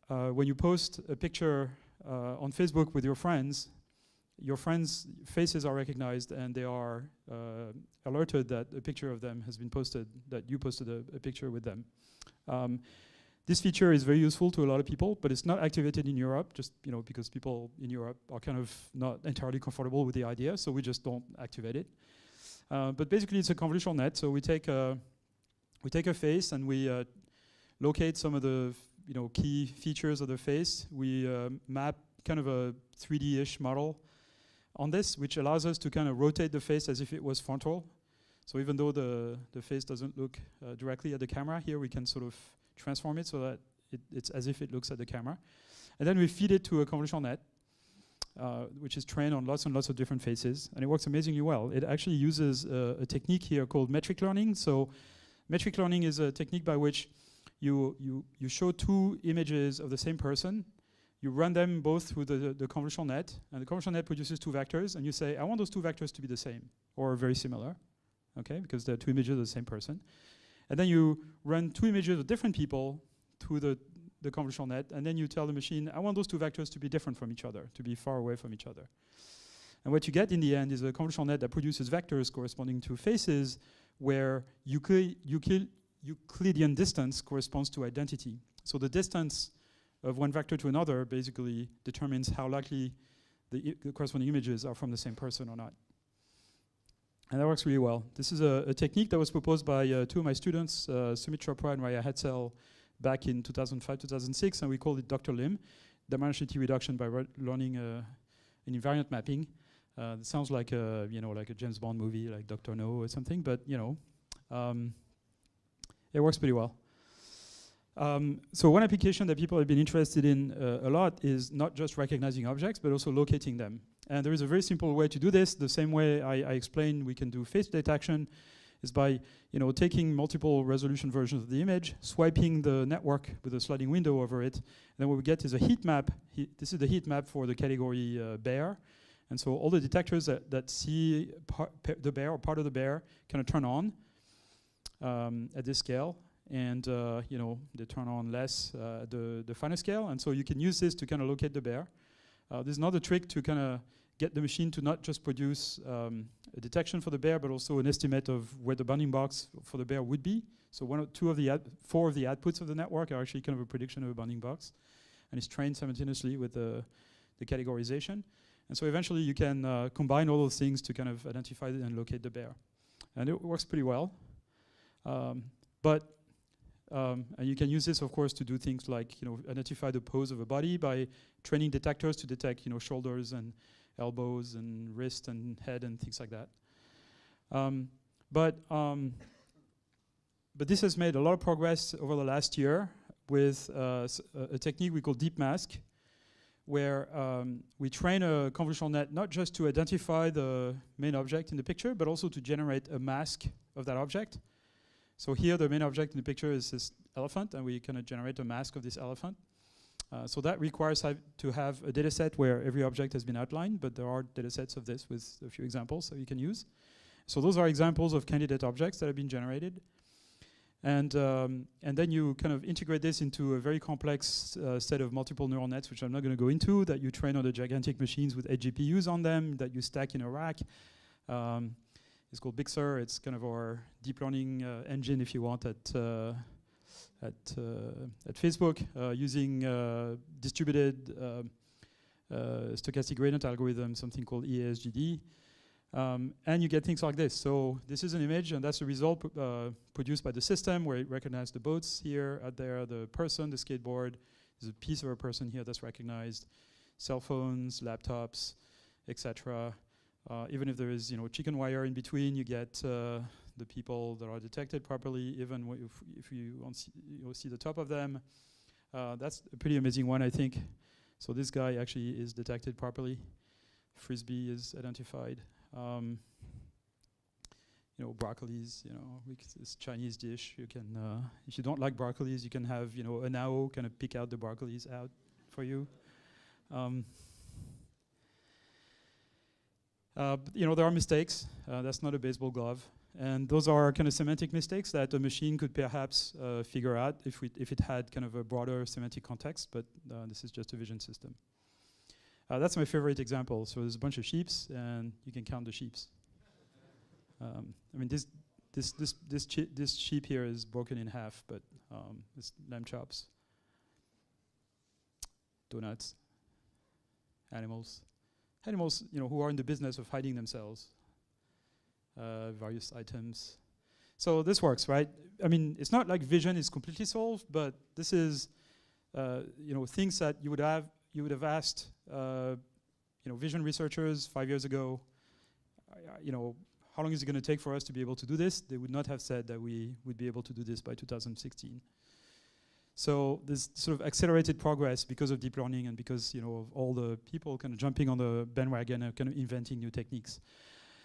when you post a picture on Facebook with your friends' faces are recognized, and they are alerted that a picture of them has been posted, that you posted a picture with them. This feature is very useful to a lot of people, but it's not activated in Europe, just because people in Europe are kind of not entirely comfortable with the idea, so we just don't activate it. But basically, it's a convolutional net. So we take a face and we locate some of the key features of the face. We map kind of a 3D-ish model on this, which allows us to kind of rotate the face as if it was frontal. So even though the face doesn't look directly at the camera, here we can sort of transform it so that it's as if it looks at the camera. And then we feed it to a convolutional net, which is trained on lots and lots of different faces, and it works amazingly well. It actually uses a technique here called metric learning. So metric learning is a technique by which you show 2 images of the same person, you run them both through the convolutional net, and the convolutional net produces 2 vectors, and you say, I want those 2 vectors to be the same, or very similar, okay, because they're 2 images of the same person. And then you run 2 images of different people through the convolutional net, and then you tell the machine, I want those 2 vectors to be different from each other, to be far away from each other. And what you get in the end is a convolutional net that produces vectors corresponding to faces where Euclidean distance corresponds to identity. So the distance of one vector to another basically determines how likely the corresponding images are from the same person or not. And that works really well. This is a technique that was proposed by 2 of my students, Sumit Chopra and Raya Hetzel, back in 2005, 2006, and we called it Dr. Lim, dimensionality reduction by learning an invariant mapping. It sounds like a James Bond movie, like Dr. No or something, but it works pretty well. So one application that people have been interested in a lot is not just recognizing objects, but also locating them. And there is a very simple way to do this. The same way I explained we can do face detection is by taking multiple resolution versions of the image, swiping the network with a sliding window over it, and then what we get is a heat map. This is the heat map for the category bear. And so all the detectors that see the bear or part of the bear kind of turn on at this scale. And they turn on less at the finer scale. And so you can use this to kind of locate the bear. There's another trick to kind of get the machine to not just produce a detection for the bear, but also an estimate of where the bounding box for the bear would be. So 4 of the outputs of the network are actually kind of a prediction of a bounding box. And it's trained simultaneously with the categorization. And so eventually you can combine all those things to kind of identify and locate the bear. And it works pretty well. and you can use this, of course, to do things like identify the pose of a body by training detectors to detect shoulders and elbows and wrist and head and things like that. But this has made a lot of progress over the last year with a technique we call deep mask, where we train a convolutional net not just to identify the main object in the picture, but also to generate a mask of that object. So here the main object in the picture is this elephant, and we kind of generate a mask of this elephant. So that requires to have a data set where every object has been outlined, but there are data sets of this with a few examples that you can use. So those are examples of candidate objects that have been generated. And then you kind of integrate this into a very complex set of multiple neural nets, which I'm not going to go into, that you train on the gigantic machines with 8 GPUs on them, that you stack in a rack. It's called Big Sur. It's kind of our deep learning engine, if you want, at Facebook, using distributed stochastic gradient algorithm, something called EASGD. And you get things like this. So this is an image, and that's the result produced by the system, where it recognizes the boats here, out there, the person, the skateboard. There's a piece of a person here that's recognized, cell phones, laptops, etc. Even if there is, chicken wire in between, you get the people that are detected properly, even if you see the top of them. That's a pretty amazing one, I think. So this guy actually is detected properly. Frisbee is identified. Broccolis, this Chinese dish. You can, if you don't like broccolis, you can have, an owl kind of pick out the broccolis out for you. There are mistakes. That's not a baseball glove. And those are kind of semantic mistakes that a machine could perhaps figure out if it had kind of a broader semantic context, but this is just a vision system. That's my favorite example. So there's a bunch of sheeps, and you can count the sheeps. This sheep here is broken in half, but it's lamb chops, donuts, animals, who are in the business of hiding themselves, various items. So this works, right? It's not like vision is completely solved, but this is, things that you would have asked, vision researchers 5 years ago, how long is it going to take for us to be able to do this? They would not have said that we would be able to do this by 2016. So this sort of accelerated progress because of deep learning and because of all the people kind of jumping on the bandwagon and kind of inventing new techniques.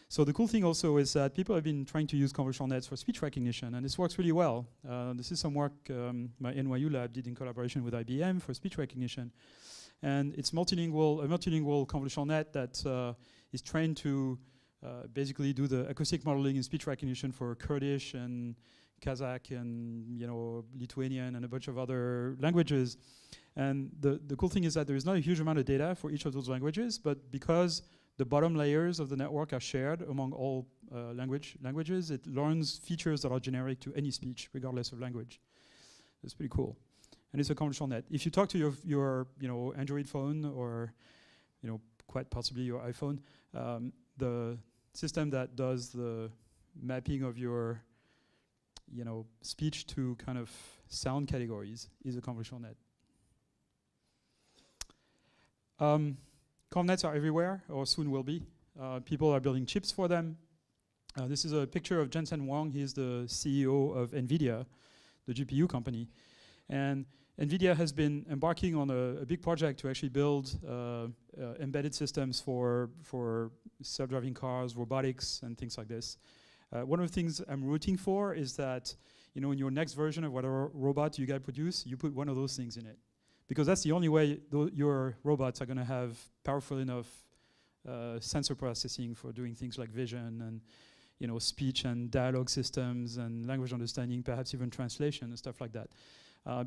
So the cool thing also is that people have been trying to use convolutional nets for speech recognition, and this works really well. This is some work my NYU lab did in collaboration with IBM for speech recognition. And it's a multilingual convolutional net that is trained to basically do the acoustic modeling in speech recognition for Kurdish and Kazakh and Lithuanian and a bunch of other languages. And the cool thing is that there is not a huge amount of data for each of those languages, but because the bottom layers of the network are shared among all languages, it learns features that are generic to any speech, regardless of language. It's pretty cool. And it's a convolutional net. If you talk to your Android phone or quite possibly your iPhone, the system that does the mapping of your speech to kind of sound categories is a convolutional net. Conv nets are everywhere, or soon will be. People are building chips for them. This is a picture of Jensen Huang. He's the CEO of NVIDIA, the GPU company. And NVIDIA has been embarking on a big project to actually build embedded systems for self-driving cars, robotics, and things like this. One of the things I'm rooting for is that, in your next version of whatever robot you guys produce, you put one of those things in it. Because that's the only way your robots are going to have powerful enough sensor processing for doing things like vision and speech and dialogue systems and language understanding, perhaps even translation and stuff like that.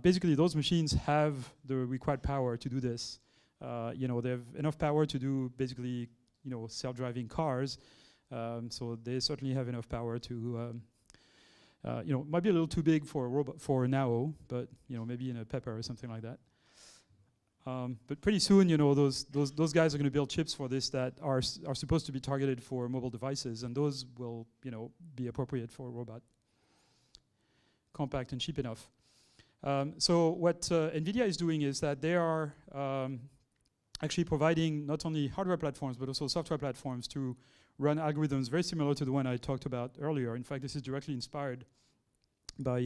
Basically, those machines have the required power to do this. They have enough power to do basically, self-driving cars. So they certainly have enough power to, might be a little too big for a robot for now, but maybe in a Pepper or something like that. But pretty soon, those guys are going to build chips for this that are supposed to be targeted for mobile devices, and those will, be appropriate for a robot. compact and cheap enough. So what NVIDIA is doing is that they are actually providing not only hardware platforms but also software platforms to run algorithms very similar to the one I talked about earlier. In fact, this is directly inspired by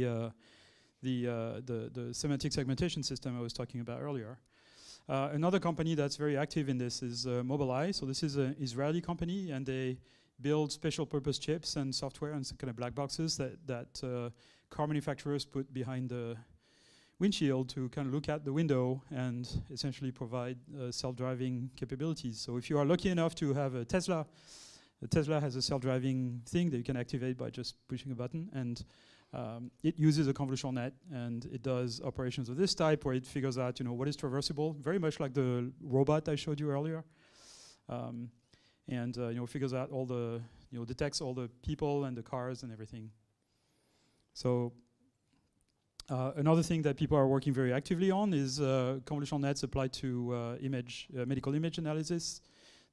the semantic segmentation system I was talking about earlier. Another company that's very active in this is Mobileye. So this is an Israeli company, and they build special purpose chips and software and some kind of black boxes that car manufacturers put behind the windshield to kind of look out the window and essentially provide self-driving capabilities. So if you are lucky enough to have a Tesla has a self-driving thing that you can activate by just pushing a button, and it uses a convolutional net, and it does operations of this type where it figures out, what is traversable, very much like the robot I showed you earlier, and figures out all the, detects all the people and the cars and everything. So another thing that people are working very actively on is convolutional nets applied to medical image analysis.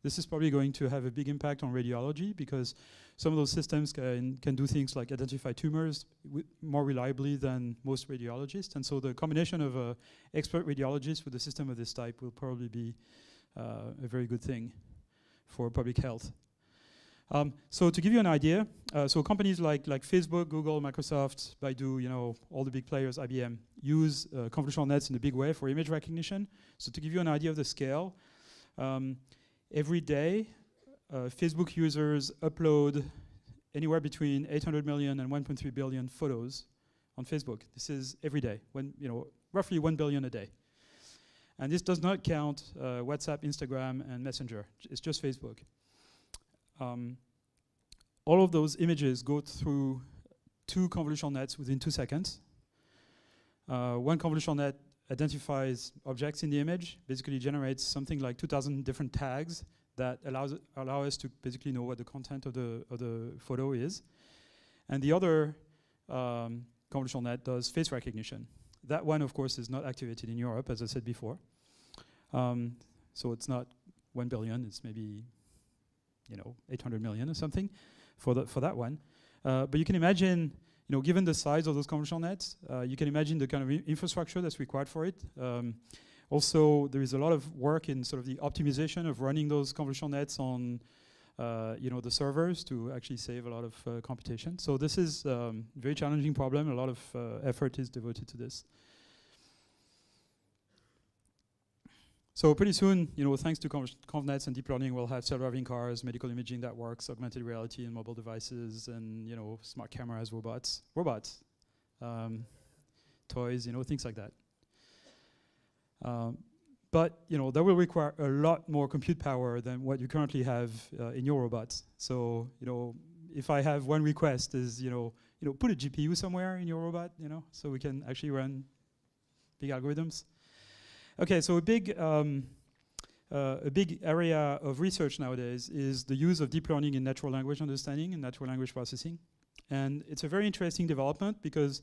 This is probably going to have a big impact on radiology because some of those systems can do things like identify tumors more reliably than most radiologists. And so the combination of an expert radiologist with a system of this type will probably be a very good thing for public health. So to give you an idea, so companies like Facebook, Google, Microsoft, Baidu, all the big players, IBM, use convolutional nets in a big way for image recognition. So to give you an idea of the scale, every day, Facebook users upload anywhere between 800 million and 1.3 billion photos on Facebook. This is every day, roughly 1 billion a day. And this does not count WhatsApp, Instagram, and Messenger. It's just Facebook. All of those images go through 2 convolutional nets within 2 seconds. One convolutional net identifies objects in the image, basically generates something like 2,000 different tags that allow us to basically know what the content of the photo is. And the other convolutional net does face recognition. That one, of course, is not activated in Europe, as I said before. So it's not 1 billion, it's maybe 800 million or something for that one. But you can imagine, given the size of those convolutional nets, you can imagine the kind of infrastructure that's required for it. Also, there is a lot of work in sort of the optimization of running those convolutional nets on the servers to actually save a lot of computation. So this is a very challenging problem. A lot of effort is devoted to this. So pretty soon, thanks to conv nets and deep learning, we'll have self-driving cars, medical imaging that works, augmented reality and mobile devices, and smart cameras, robots, toys, things like that. But that will require a lot more compute power than what you currently have in your robots. So if I have one request is put a GPU somewhere in your robot, so we can actually run big algorithms. Okay, so a big area of research nowadays is the use of deep learning in natural language understanding and natural language processing. And it's a very interesting development because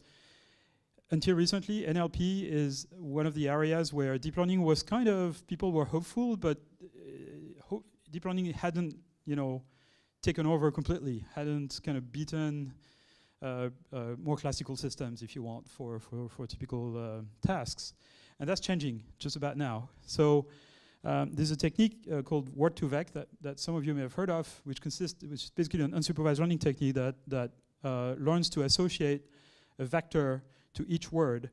until recently, NLP is one of the areas where deep learning was kind of, people were hopeful, but deep learning hadn't, taken over completely, hadn't kind of beaten more classical systems, if you want, for typical tasks. And that's changing just about now. So there's a technique called word2vec that some of you may have heard of, which is basically an unsupervised learning technique that learns to associate a vector to each word.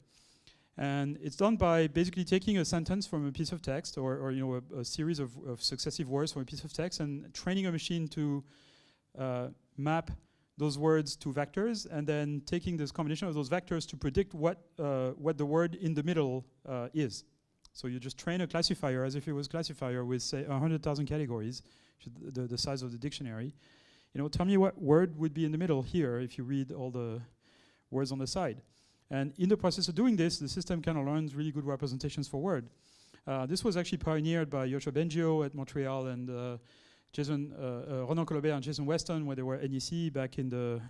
And it's done by basically taking a sentence from a piece of text or a series of successive words from a piece of text and training a machine to map those words to vectors, and then taking this combination of those vectors to predict what the word in the middle is. So you just train a classifier as if it was a classifier with, say, 100,000 categories, the size of the dictionary. Tell me what word would be in the middle here if you read all the words on the side. And in the process of doing this, the system kind of learns really good representations for word. This was actually pioneered by Yoshua Bengio at Montreal and Ronan Colobert and Jason Weston, where they were at NEC back in the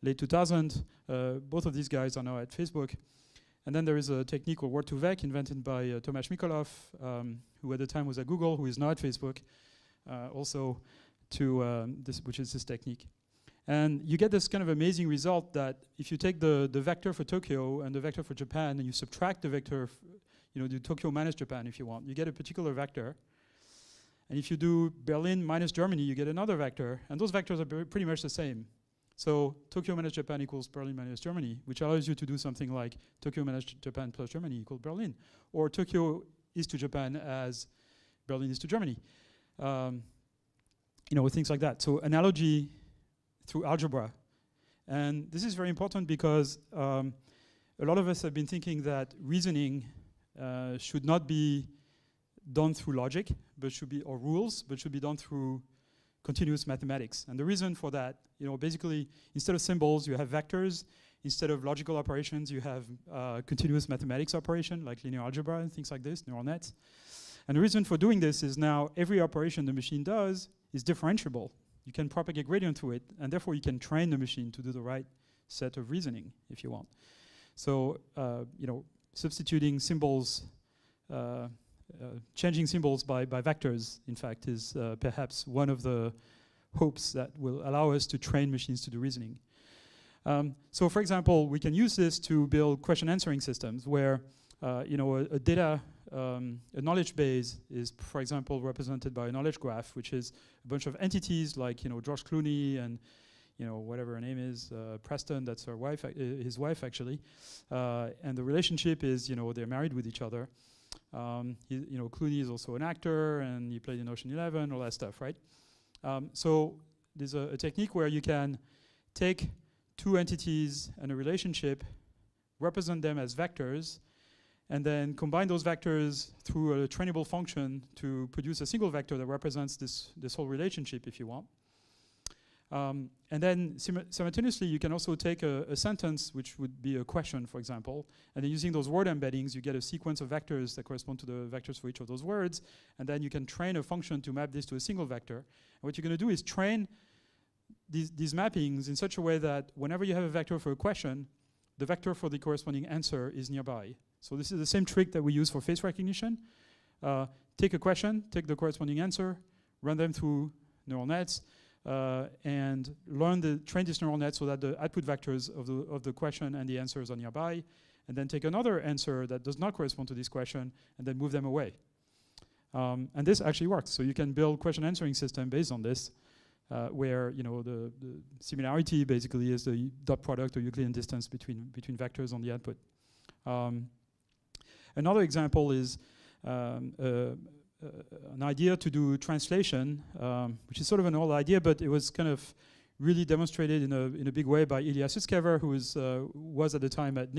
late 2000s. Both of these guys are now at Facebook. And then there is a technique called word2vec invented by Tomasz Mikolov, who at the time was at Google, who is now at Facebook, also to which is this technique. And you get this kind of amazing result that if you take the vector for Tokyo and the vector for Japan, and you subtract the vector, do Tokyo minus Japan if you want, you get a particular vector. And if you do Berlin minus Germany, you get another vector. And those vectors are pretty much the same. So Tokyo minus Japan equals Berlin minus Germany, which allows you to do something like Tokyo minus Japan plus Germany equals Berlin. Or Tokyo is to Japan as Berlin is to Germany. Things like that. So analogy through algebra. And this is very important because a lot of us have been thinking that reasoning should not be done through logic, or rules, but should be done through continuous mathematics. And the reason for that, basically, instead of symbols, you have vectors. Instead of logical operations, you have continuous mathematics operation, like linear algebra and things like this, neural nets. And the reason for doing this is now every operation the machine does is differentiable. You can propagate gradient through it, and therefore you can train the machine to do the right set of reasoning, if you want. So, substituting symbols, changing symbols by vectors, in fact, is perhaps one of the hopes that will allow us to train machines to do reasoning. So, for example, we can use this to build question answering systems where, a data, a knowledge base is, for example, represented by a knowledge graph, which is a bunch of entities like, George Clooney and, whatever her name is, Preston, that's her wife, his wife actually. And the relationship is, they're married with each other. Clooney is also an actor, and he played in Ocean 11, all that stuff, right? So there's a technique where you can take two entities and a relationship, represent them as vectors, and then combine those vectors through a trainable function to produce a single vector that represents this whole relationship, if you want. And then simultaneously, you can also take a sentence, which would be a question, for example, and then using those word embeddings, you get a sequence of vectors that correspond to the vectors for each of those words, and then you can train a function to map this to a single vector. And what you're going to do is train these mappings in such a way that whenever you have a vector for a question, the vector for the corresponding answer is nearby. So this is the same trick that we use for face recognition. Take a question, take the corresponding answer, run them through neural nets, and train this neural net so that the output vectors of the question and the answers are nearby, and then take another answer that does not correspond to this question, and then move them away. And this actually works. So you can build question answering system based on this, where the similarity basically is the dot product or Euclidean distance between vectors on the output. Another example is an idea to do translation, which is sort of an old idea, but it was kind of really demonstrated in a big way by Ilya Sutskever, who was at the time at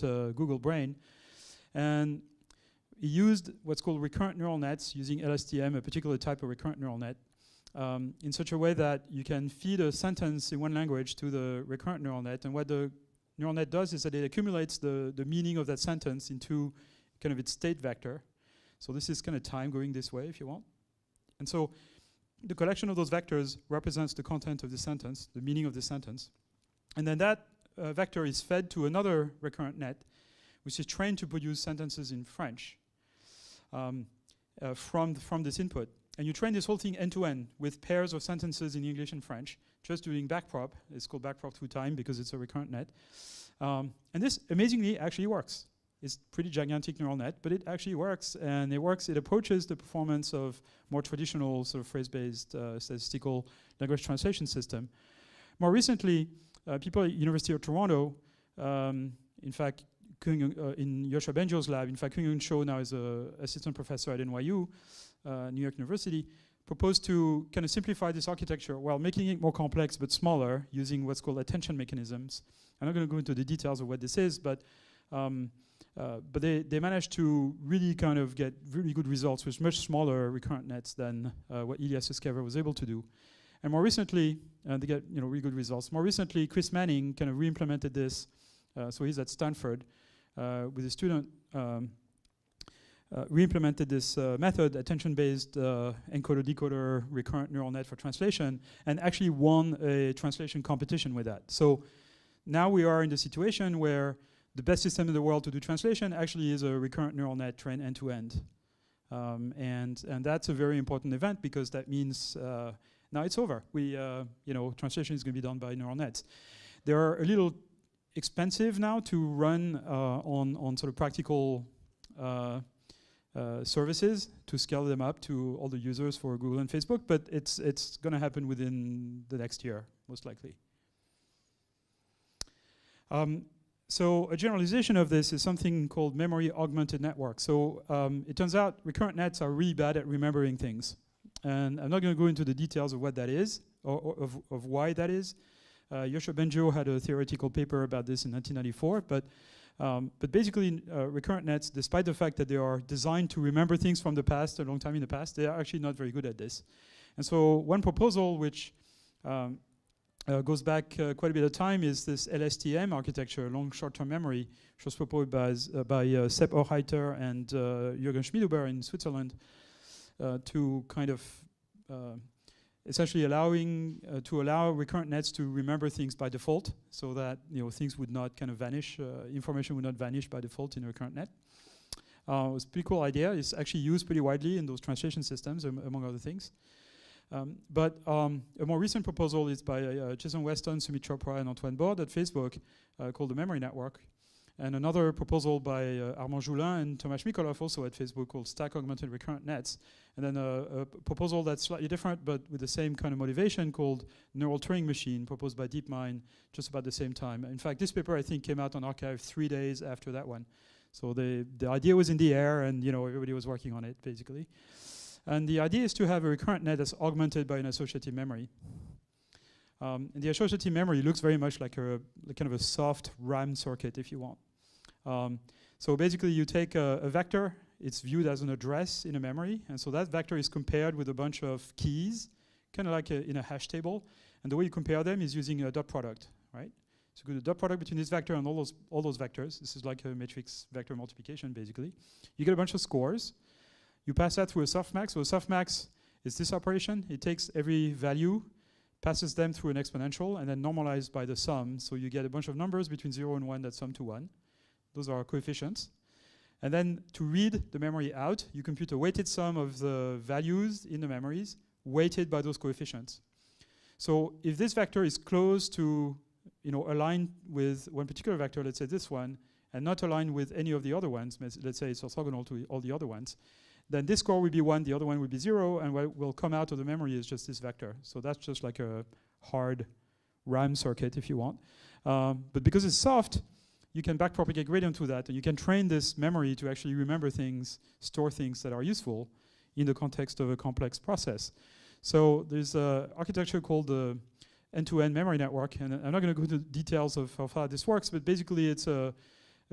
Google Brain. And he used what's called recurrent neural nets using LSTM, a particular type of recurrent neural net, in such a way that you can feed a sentence in one language to the recurrent neural net. And what the neural net does is that it accumulates the meaning of that sentence into kind of its state vector. So this is kind of time going this way, if you want. And so the collection of those vectors represents the content of the sentence, the meaning of the sentence. And then that vector is fed to another recurrent net, which is trained to produce sentences in French from this input. And you train this whole thing end-to-end with pairs of sentences in English and French, just doing backprop. It's called backprop through time because it's a recurrent net. And this amazingly actually works. It's pretty gigantic neural net, but it actually works, and it approaches the performance of more traditional sort of phrase-based statistical language translation system. More recently, people at University of Toronto, in fact, in Yoshua Bengio's lab, in fact, Kyung-Yoon Cho now is an assistant professor at NYU, New York University, proposed to kind of simplify this architecture while making it more complex but smaller using what's called attention mechanisms. I'm not going to go into the details of what this is, but they managed to really kind of get really good results with much smaller recurrent nets than what Ilya Sutskever was able to do. And more recently, they get really good results. More recently, Chris Manning kind of re-implemented this. So he's at Stanford with a student, re-implemented this method, attention-based encoder-decoder recurrent neural net for translation, and actually won a translation competition with that. So now we are in the situation where the best system in the world to do translation actually is a recurrent neural net trained end-to-end. And that's a very important event because that means Now it's over. Translation is going to be done by neural nets. They are a little expensive now to run on sort of practical services to scale them up to all the users for Google and Facebook, but it's going to happen within the next year, most likely. So a generalization of this is something called memory augmented network. So it turns out recurrent nets are really bad at remembering things. And I'm not going to go into the details of what that is, or of why that is. Yoshua Bengio had a theoretical paper about this in 1994, but basically recurrent nets, despite the fact that they are designed to remember things from the past, a long time in the past, they are actually not very good at this. And so one proposal which goes back quite a bit of time is this LSTM architecture, long short-term memory, which was proposed by Sepp Ohrheiter and Jürgen Schmidhuber in Switzerland to kind of essentially allow recurrent nets to remember things by default, so that things would not kind of vanish, information would not vanish by default in a recurrent net. It was a pretty cool idea. It's actually used pretty widely in those translation systems, among other things. But a more recent proposal is by Jason Weston, Sumit Chopra, and Antoine Borde at Facebook called the Memory Network. And another proposal by Armand Joulin and Tomasz Mikolov, also at Facebook, called Stack Augmented Recurrent Nets. And then a proposal that's slightly different, but with the same kind of motivation, called Neural Turing Machine, proposed by DeepMind just about the same time. In fact, this paper, I think, came out on arXiv 3 days after that one. So the idea was in the air, and everybody was working on it, basically. And the idea is to have a recurrent net that's augmented by an associative memory. And the associative memory looks very much like a kind of a soft RAM circuit, if you want. So basically, you take a vector. It's viewed as an address in a memory. And so that vector is compared with a bunch of keys, kind of like in a hash table. And the way you compare them is using a dot product, right? So you do the dot product between this vector and all those vectors. This is like a matrix vector multiplication, basically. You get a bunch of scores. You pass that through a softmax. So a softmax is this operation. It takes every value, passes them through an exponential, and then normalized by the sum. So you get a bunch of numbers between 0 and 1 that sum to 1. Those are coefficients. And then to read the memory out, you compute a weighted sum of the values in the memories, weighted by those coefficients. So if this vector is close to, aligned with one particular vector, let's say this one, and not aligned with any of the other ones, let's say it's orthogonal to all the other ones, then this score will be 1, the other one will be 0, and what will come out of the memory is just this vector. So that's just like a hard RAM circuit, if you want. But because it's soft, you can backpropagate gradient to that, and you can train this memory to actually remember things, store things that are useful in the context of a complex process. So there's an architecture called the end-to-end memory network, and I'm not going to go into details of how this works, but basically it's a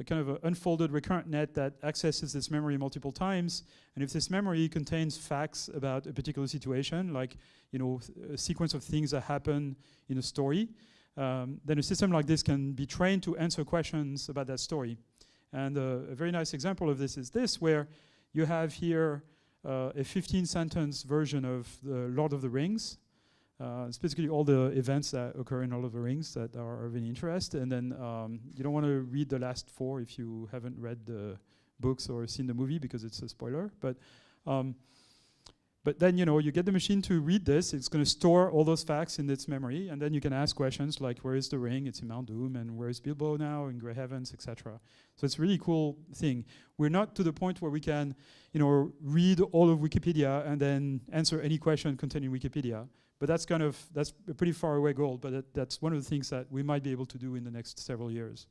kind of an unfolded recurrent net that accesses this memory multiple times. And if this memory contains facts about a particular situation, like a sequence of things that happen in a story, then a system like this can be trained to answer questions about that story. And a very nice example of this is this, where you have here a 15-sentence version of the Lord of the Rings. It's basically all the events that occur in Lord of the Rings that are of any interest. And then you don't want to read the last 4 if you haven't read the books or seen the movie, because it's a spoiler. But then you get the machine to read this. It's going to store all those facts in its memory, and then you can ask questions like, where is the ring? It's in Mount Doom, and where is Bilbo now in Grey Heavens, etc. So it's a really cool thing. We're not to the point where we can read all of Wikipedia and then answer any question contained in Wikipedia. But that's a pretty far away goal, but that's one of the things that we might be able to do in the next several years.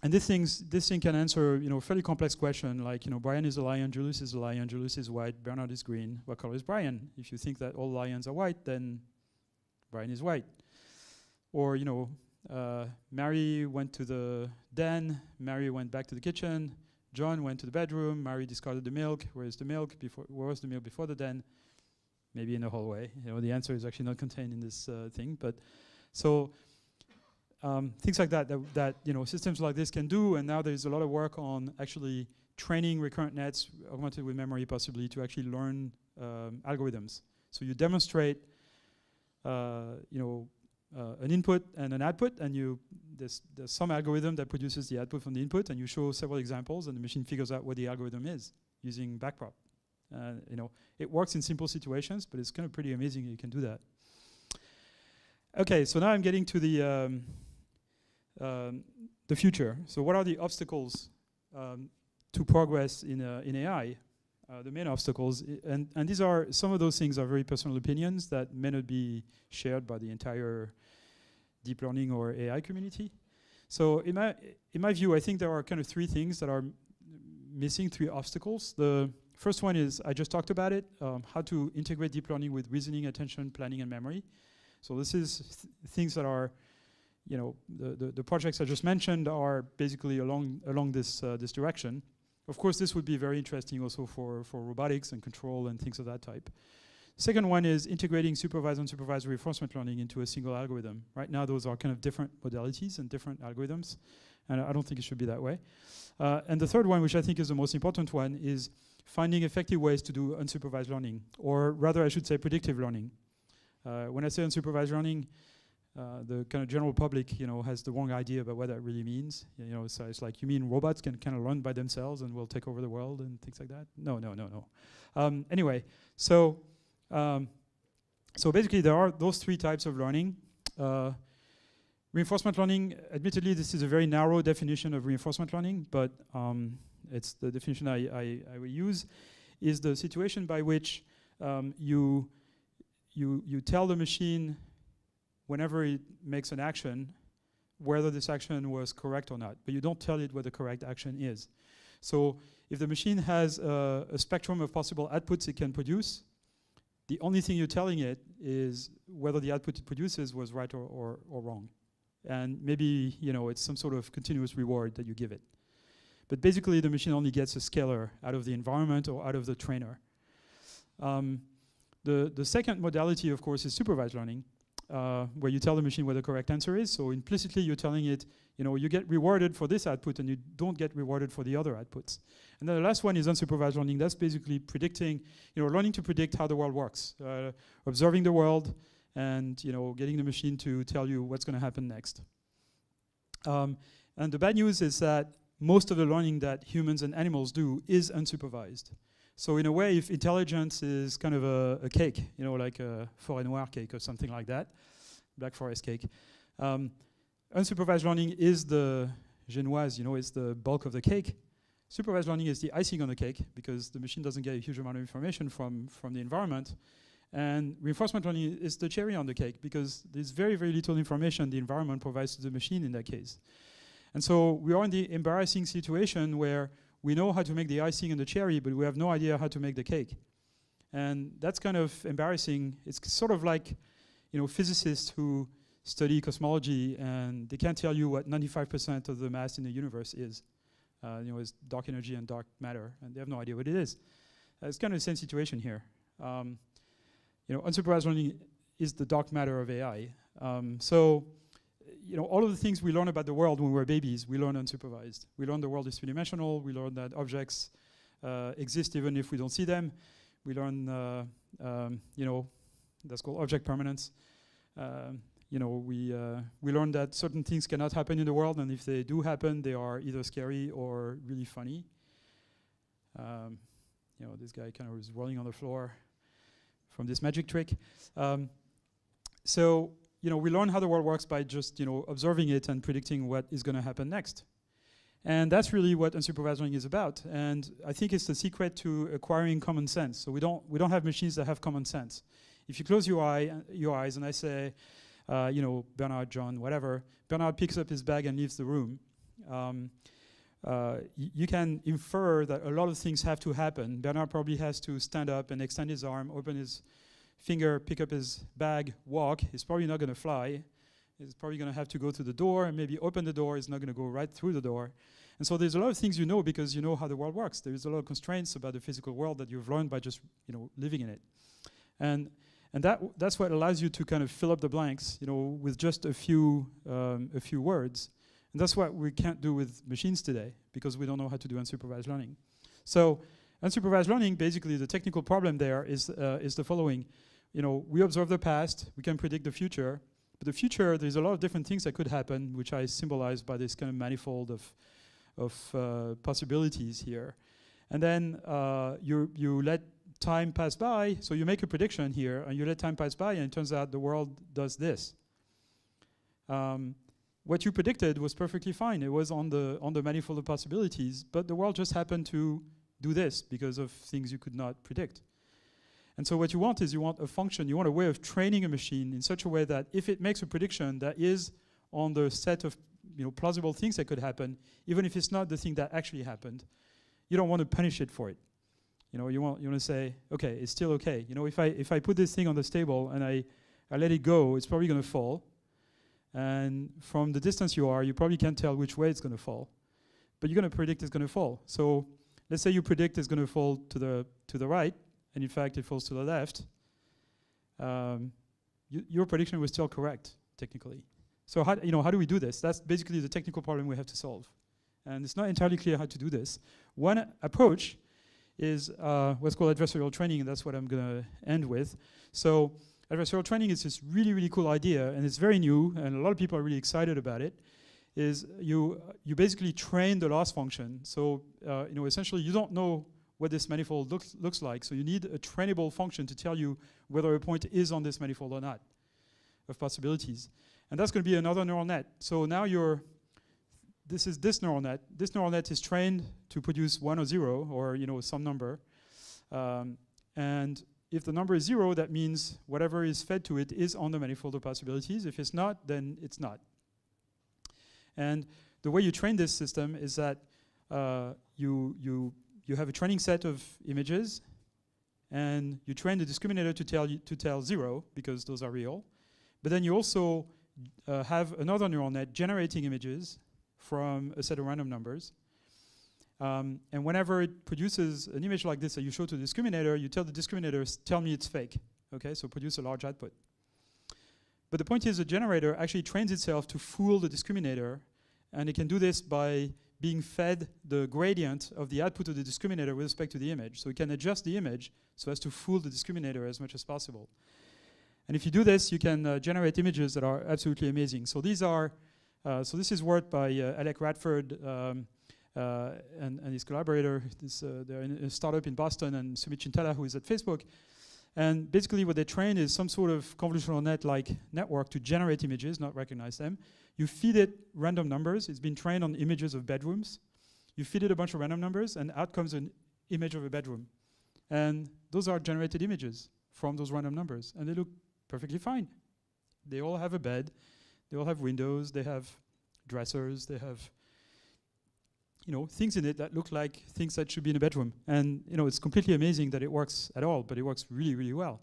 And this thing can answer a fairly complex question, like Brian is a lion, Julius is a lion, Julius is white, Bernard is green. What color is Brian? If you think that all lions are white, then Brian is white. Or Mary went to the den, Mary went back to the kitchen, John went to the bedroom, Mary discarded the milk. Where is the milk? Where was the milk before the den? Maybe in the hallway. The answer is actually not contained in this thing. But so things like that systems like this can do. And now there's a lot of work on actually training recurrent nets augmented with memory, possibly, to actually learn algorithms. So you demonstrate an input and an output, and there's some algorithm that produces the output from the input, and you show several examples, and the machine figures out what the algorithm is using backprop. It works in simple situations, but it's kind of pretty amazing you can do that. Okay, so now I'm getting to the future. So what are the obstacles to progress in AI? The main obstacles, and these are, some of those things are very personal opinions that may not be shared by the entire deep learning or AI community. So in my view, I think there are kind of three things that are missing, three obstacles. The first one is, I just talked about it, how to integrate deep learning with reasoning, attention, planning, and memory. So this is things that are, the projects I just mentioned are basically along this direction. Of course, this would be very interesting also for robotics and control and things of that type. Second one is integrating supervised and unsupervised reinforcement learning into a single algorithm. Right now, those are kind of different modalities and different algorithms, and I don't think it should be that way. And the third one, which I think is the most important one, is finding effective ways to do unsupervised learning, or rather, I should say predictive learning. When I say unsupervised learning, the kind of general public, has the wrong idea about what that really means. So it's like, you mean robots can kind of learn by themselves and will take over the world and things like that? No. Anyway, so basically there are those three types of learning. Reinforcement learning, admittedly, this is a very narrow definition of reinforcement learning, but it's the definition I will use, is the situation by which you tell the machine whenever it makes an action, whether this action was correct or not, but you don't tell it what the correct action is. So if the machine has a spectrum of possible outputs it can produce, the only thing you're telling it is whether the output it produces was right or wrong. And maybe, it's some sort of continuous reward that you give it. But basically, the machine only gets a scalar out of the environment or out of the trainer. The second modality, of course, is supervised learning, where you tell the machine what the correct answer is. So implicitly, you're telling it, you get rewarded for this output and you don't get rewarded for the other outputs. And then the last one is unsupervised learning. That's basically predicting, learning to predict how the world works, observing the world and, getting the machine to tell you what's going to happen next. And the bad news is that most of the learning that humans and animals do is unsupervised. So in a way, if intelligence is kind of a cake, like a forêt noire cake or something like that, Black Forest cake, unsupervised learning is the genoise, is the bulk of the cake. Supervised learning is the icing on the cake because the machine doesn't get a huge amount of information from the environment. And reinforcement learning is the cherry on the cake because there's very, very little information the environment provides to the machine in that case. And so we are in the embarrassing situation where we know how to make the icing and the cherry, but we have no idea how to make the cake. And that's kind of embarrassing. It's sort of like, physicists who study cosmology and they can't tell you what 95% of the mass in the universe is. It's dark energy and dark matter, and they have no idea what it is. It's kind of the same situation here. Unsupervised learning is the dark matter of AI. All of the things we learn about the world when we're babies, we learn unsupervised. We learn the world is three-dimensional. We learn that objects exist even if we don't see them. We learn, that's called object permanence. We learn that certain things cannot happen in the world, and if they do happen, they are either scary or really funny. This guy kind of is rolling on the floor from this magic trick. We learn how the world works by just, observing it and predicting what is going to happen next. And that's really what unsupervised learning is about. And I think it's the secret to acquiring common sense. So we don't have machines that have common sense. If you close your eyes and I say, Bernard, John, whatever, Bernard picks up his bag and leaves the room. You can infer that a lot of things have to happen. Bernard probably has to stand up and extend his arm, open his finger, pick up his bag, walk. He's probably not going to fly. He's probably going to have to go to the door and maybe open the door. He's not going to go right through the door. And so there's a lot of things because you know how the world works. There's a lot of constraints about the physical world that you've learned by just living in it. And that's what allows you to kind of fill up the blanks with just a few words. And that's what we can't do with machines today because we don't know how to do unsupervised learning. So unsupervised learning, basically the technical problem there is the following. We observe the past, we can predict the future, but the future, there's a lot of different things that could happen, which I symbolize by this kind of manifold of possibilities here. And then you let time pass by, so you make a prediction here, and you let time pass by, and it turns out the world does this. What you predicted was perfectly fine. It was on the manifold of possibilities, but the world just happened to do this because of things you could not predict. And so what you want is you want a function, you want a way of training a machine in such a way that if it makes a prediction that is on the set of plausible things that could happen, even if it's not the thing that actually happened, you don't want to punish it for it. You want to say, okay, it's still okay. If I put this thing on this table and I let it go, it's probably going to fall. And from the distance you are, you probably can't tell which way it's going to fall. But you're going to predict it's going to fall. So let's say you predict it's going to fall to the right, and in fact it falls to the left. Your prediction was still correct, technically. So how do we do this? That's basically the technical problem we have to solve. And it's not entirely clear how to do this. One approach is what's called adversarial training, and that's what I'm going to end with. So adversarial training is this really, really cool idea, and it's very new, and a lot of people are really excited about it, is you basically train the loss function. So essentially you don't know what this manifold looks like, so you need a trainable function to tell you whether a point is on this manifold or not of possibilities. And that's going to be another neural net. So now this is this neural net. This neural net is trained to produce 1 or 0, or some number. And if the number is 0, that means whatever is fed to it is on the manifold of possibilities. If it's not, then it's not. And the way you train this system is that you have a training set of images, and you train the discriminator to tell 0 because those are real. But then you also have another neural net generating images from a set of random numbers. And whenever it produces an image like this that you show to the discriminator, you tell the discriminator, tell me it's fake. Okay, so produce a large output. But the point is the generator actually trains itself to fool the discriminator, and it can do this by being fed the gradient of the output of the discriminator with respect to the image. So it can adjust the image so as to fool the discriminator as much as possible. And if you do this, you can generate images that are absolutely amazing. So these are, this is work by Alec Radford and his collaborator. They're in a startup in Boston, and Sumit Chintala, who is at Facebook. And basically what they train is some sort of convolutional net-like network to generate images, not recognize them. You feed it random numbers. It's been trained on images of bedrooms. You feed it a bunch of random numbers, and out comes an image of a bedroom. And those are generated images from those random numbers. And they look perfectly fine. They all have a bed. They all have windows. They have dressers. They have things in it that look like things that should be in a bedroom. And it's completely amazing that it works at all, but it works really, really well.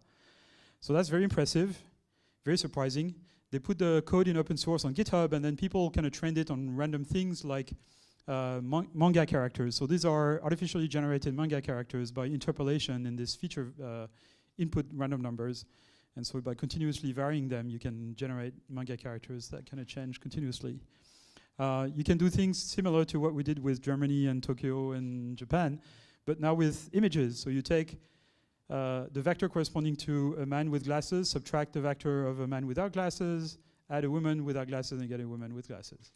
So that's very impressive, very surprising. They put the code in open source on GitHub, and then people kind of trained it on random things like manga characters. So these are artificially generated manga characters by interpolation in this feature input random numbers. And so by continuously varying them, you can generate manga characters that kind of change continuously. You can do things similar to what we did with Germany and Tokyo and Japan, but now with images. So you take the vector corresponding to a man with glasses, subtract the vector of a man without glasses, add a woman without glasses, and you get a woman with glasses.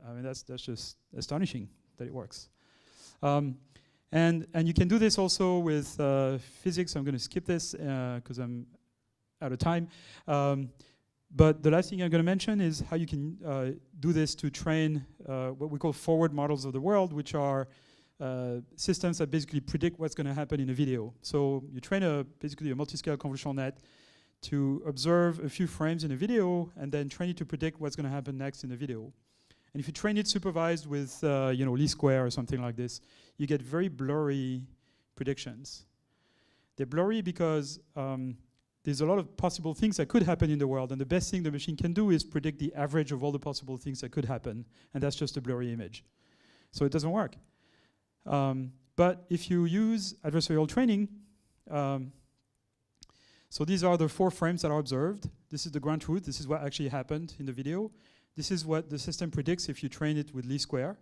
I mean, that's just astonishing that it works. And you can do this also with physics. I'm going to skip this because I'm out of time. But the last thing I'm going to mention is how you can do this to train what we call forward models of the world, which are systems that basically predict what's going to happen in a video. So you train basically a multi-scale convolutional net to observe a few frames in a video and then train it to predict what's going to happen next in the video. And if you train it supervised with least square or something like this, you get very blurry predictions. They're blurry because there's a lot of possible things that could happen in the world, and the best thing the machine can do is predict the average of all the possible things that could happen, and that's just a blurry image. So it doesn't work. But if you use adversarial training, so these are the 4 frames that are observed. This is the ground truth. This is what actually happened in the video. This is what the system predicts if you train it with least square.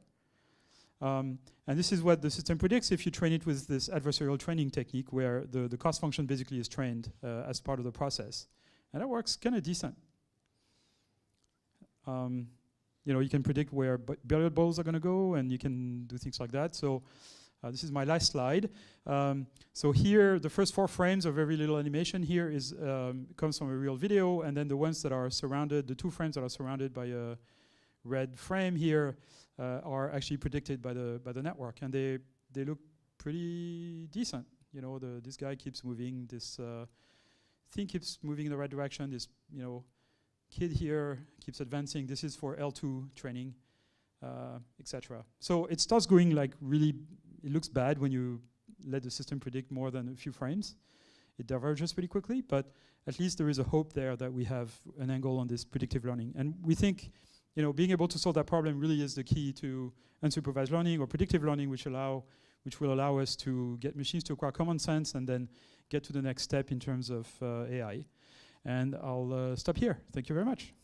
And this is what the system predicts if you train it with this adversarial training technique, where the cost function basically is trained as part of the process. And that works kind of decent. You can predict where billiard balls are going to go, and you can do things like that. So This is my last slide. So here, the first 4 frames of very little animation here is comes from a real video, and then the ones that are surrounded, the 2 frames that are surrounded by a red frame here, are actually predicted by the network, and they look pretty decent. You know, this guy keeps moving, this thing keeps moving in the right direction. This kid here keeps advancing. This is for L2 training, etc. So it starts going like really. It looks bad when you let the system predict more than a few frames. It diverges pretty quickly, but at least there is a hope there that we have an angle on this predictive learning. And we think, being able to solve that problem really is the key to unsupervised learning or predictive learning, which will allow us to get machines to acquire common sense and then get to the next step in terms of AI. And I'll stop here. Thank you very much.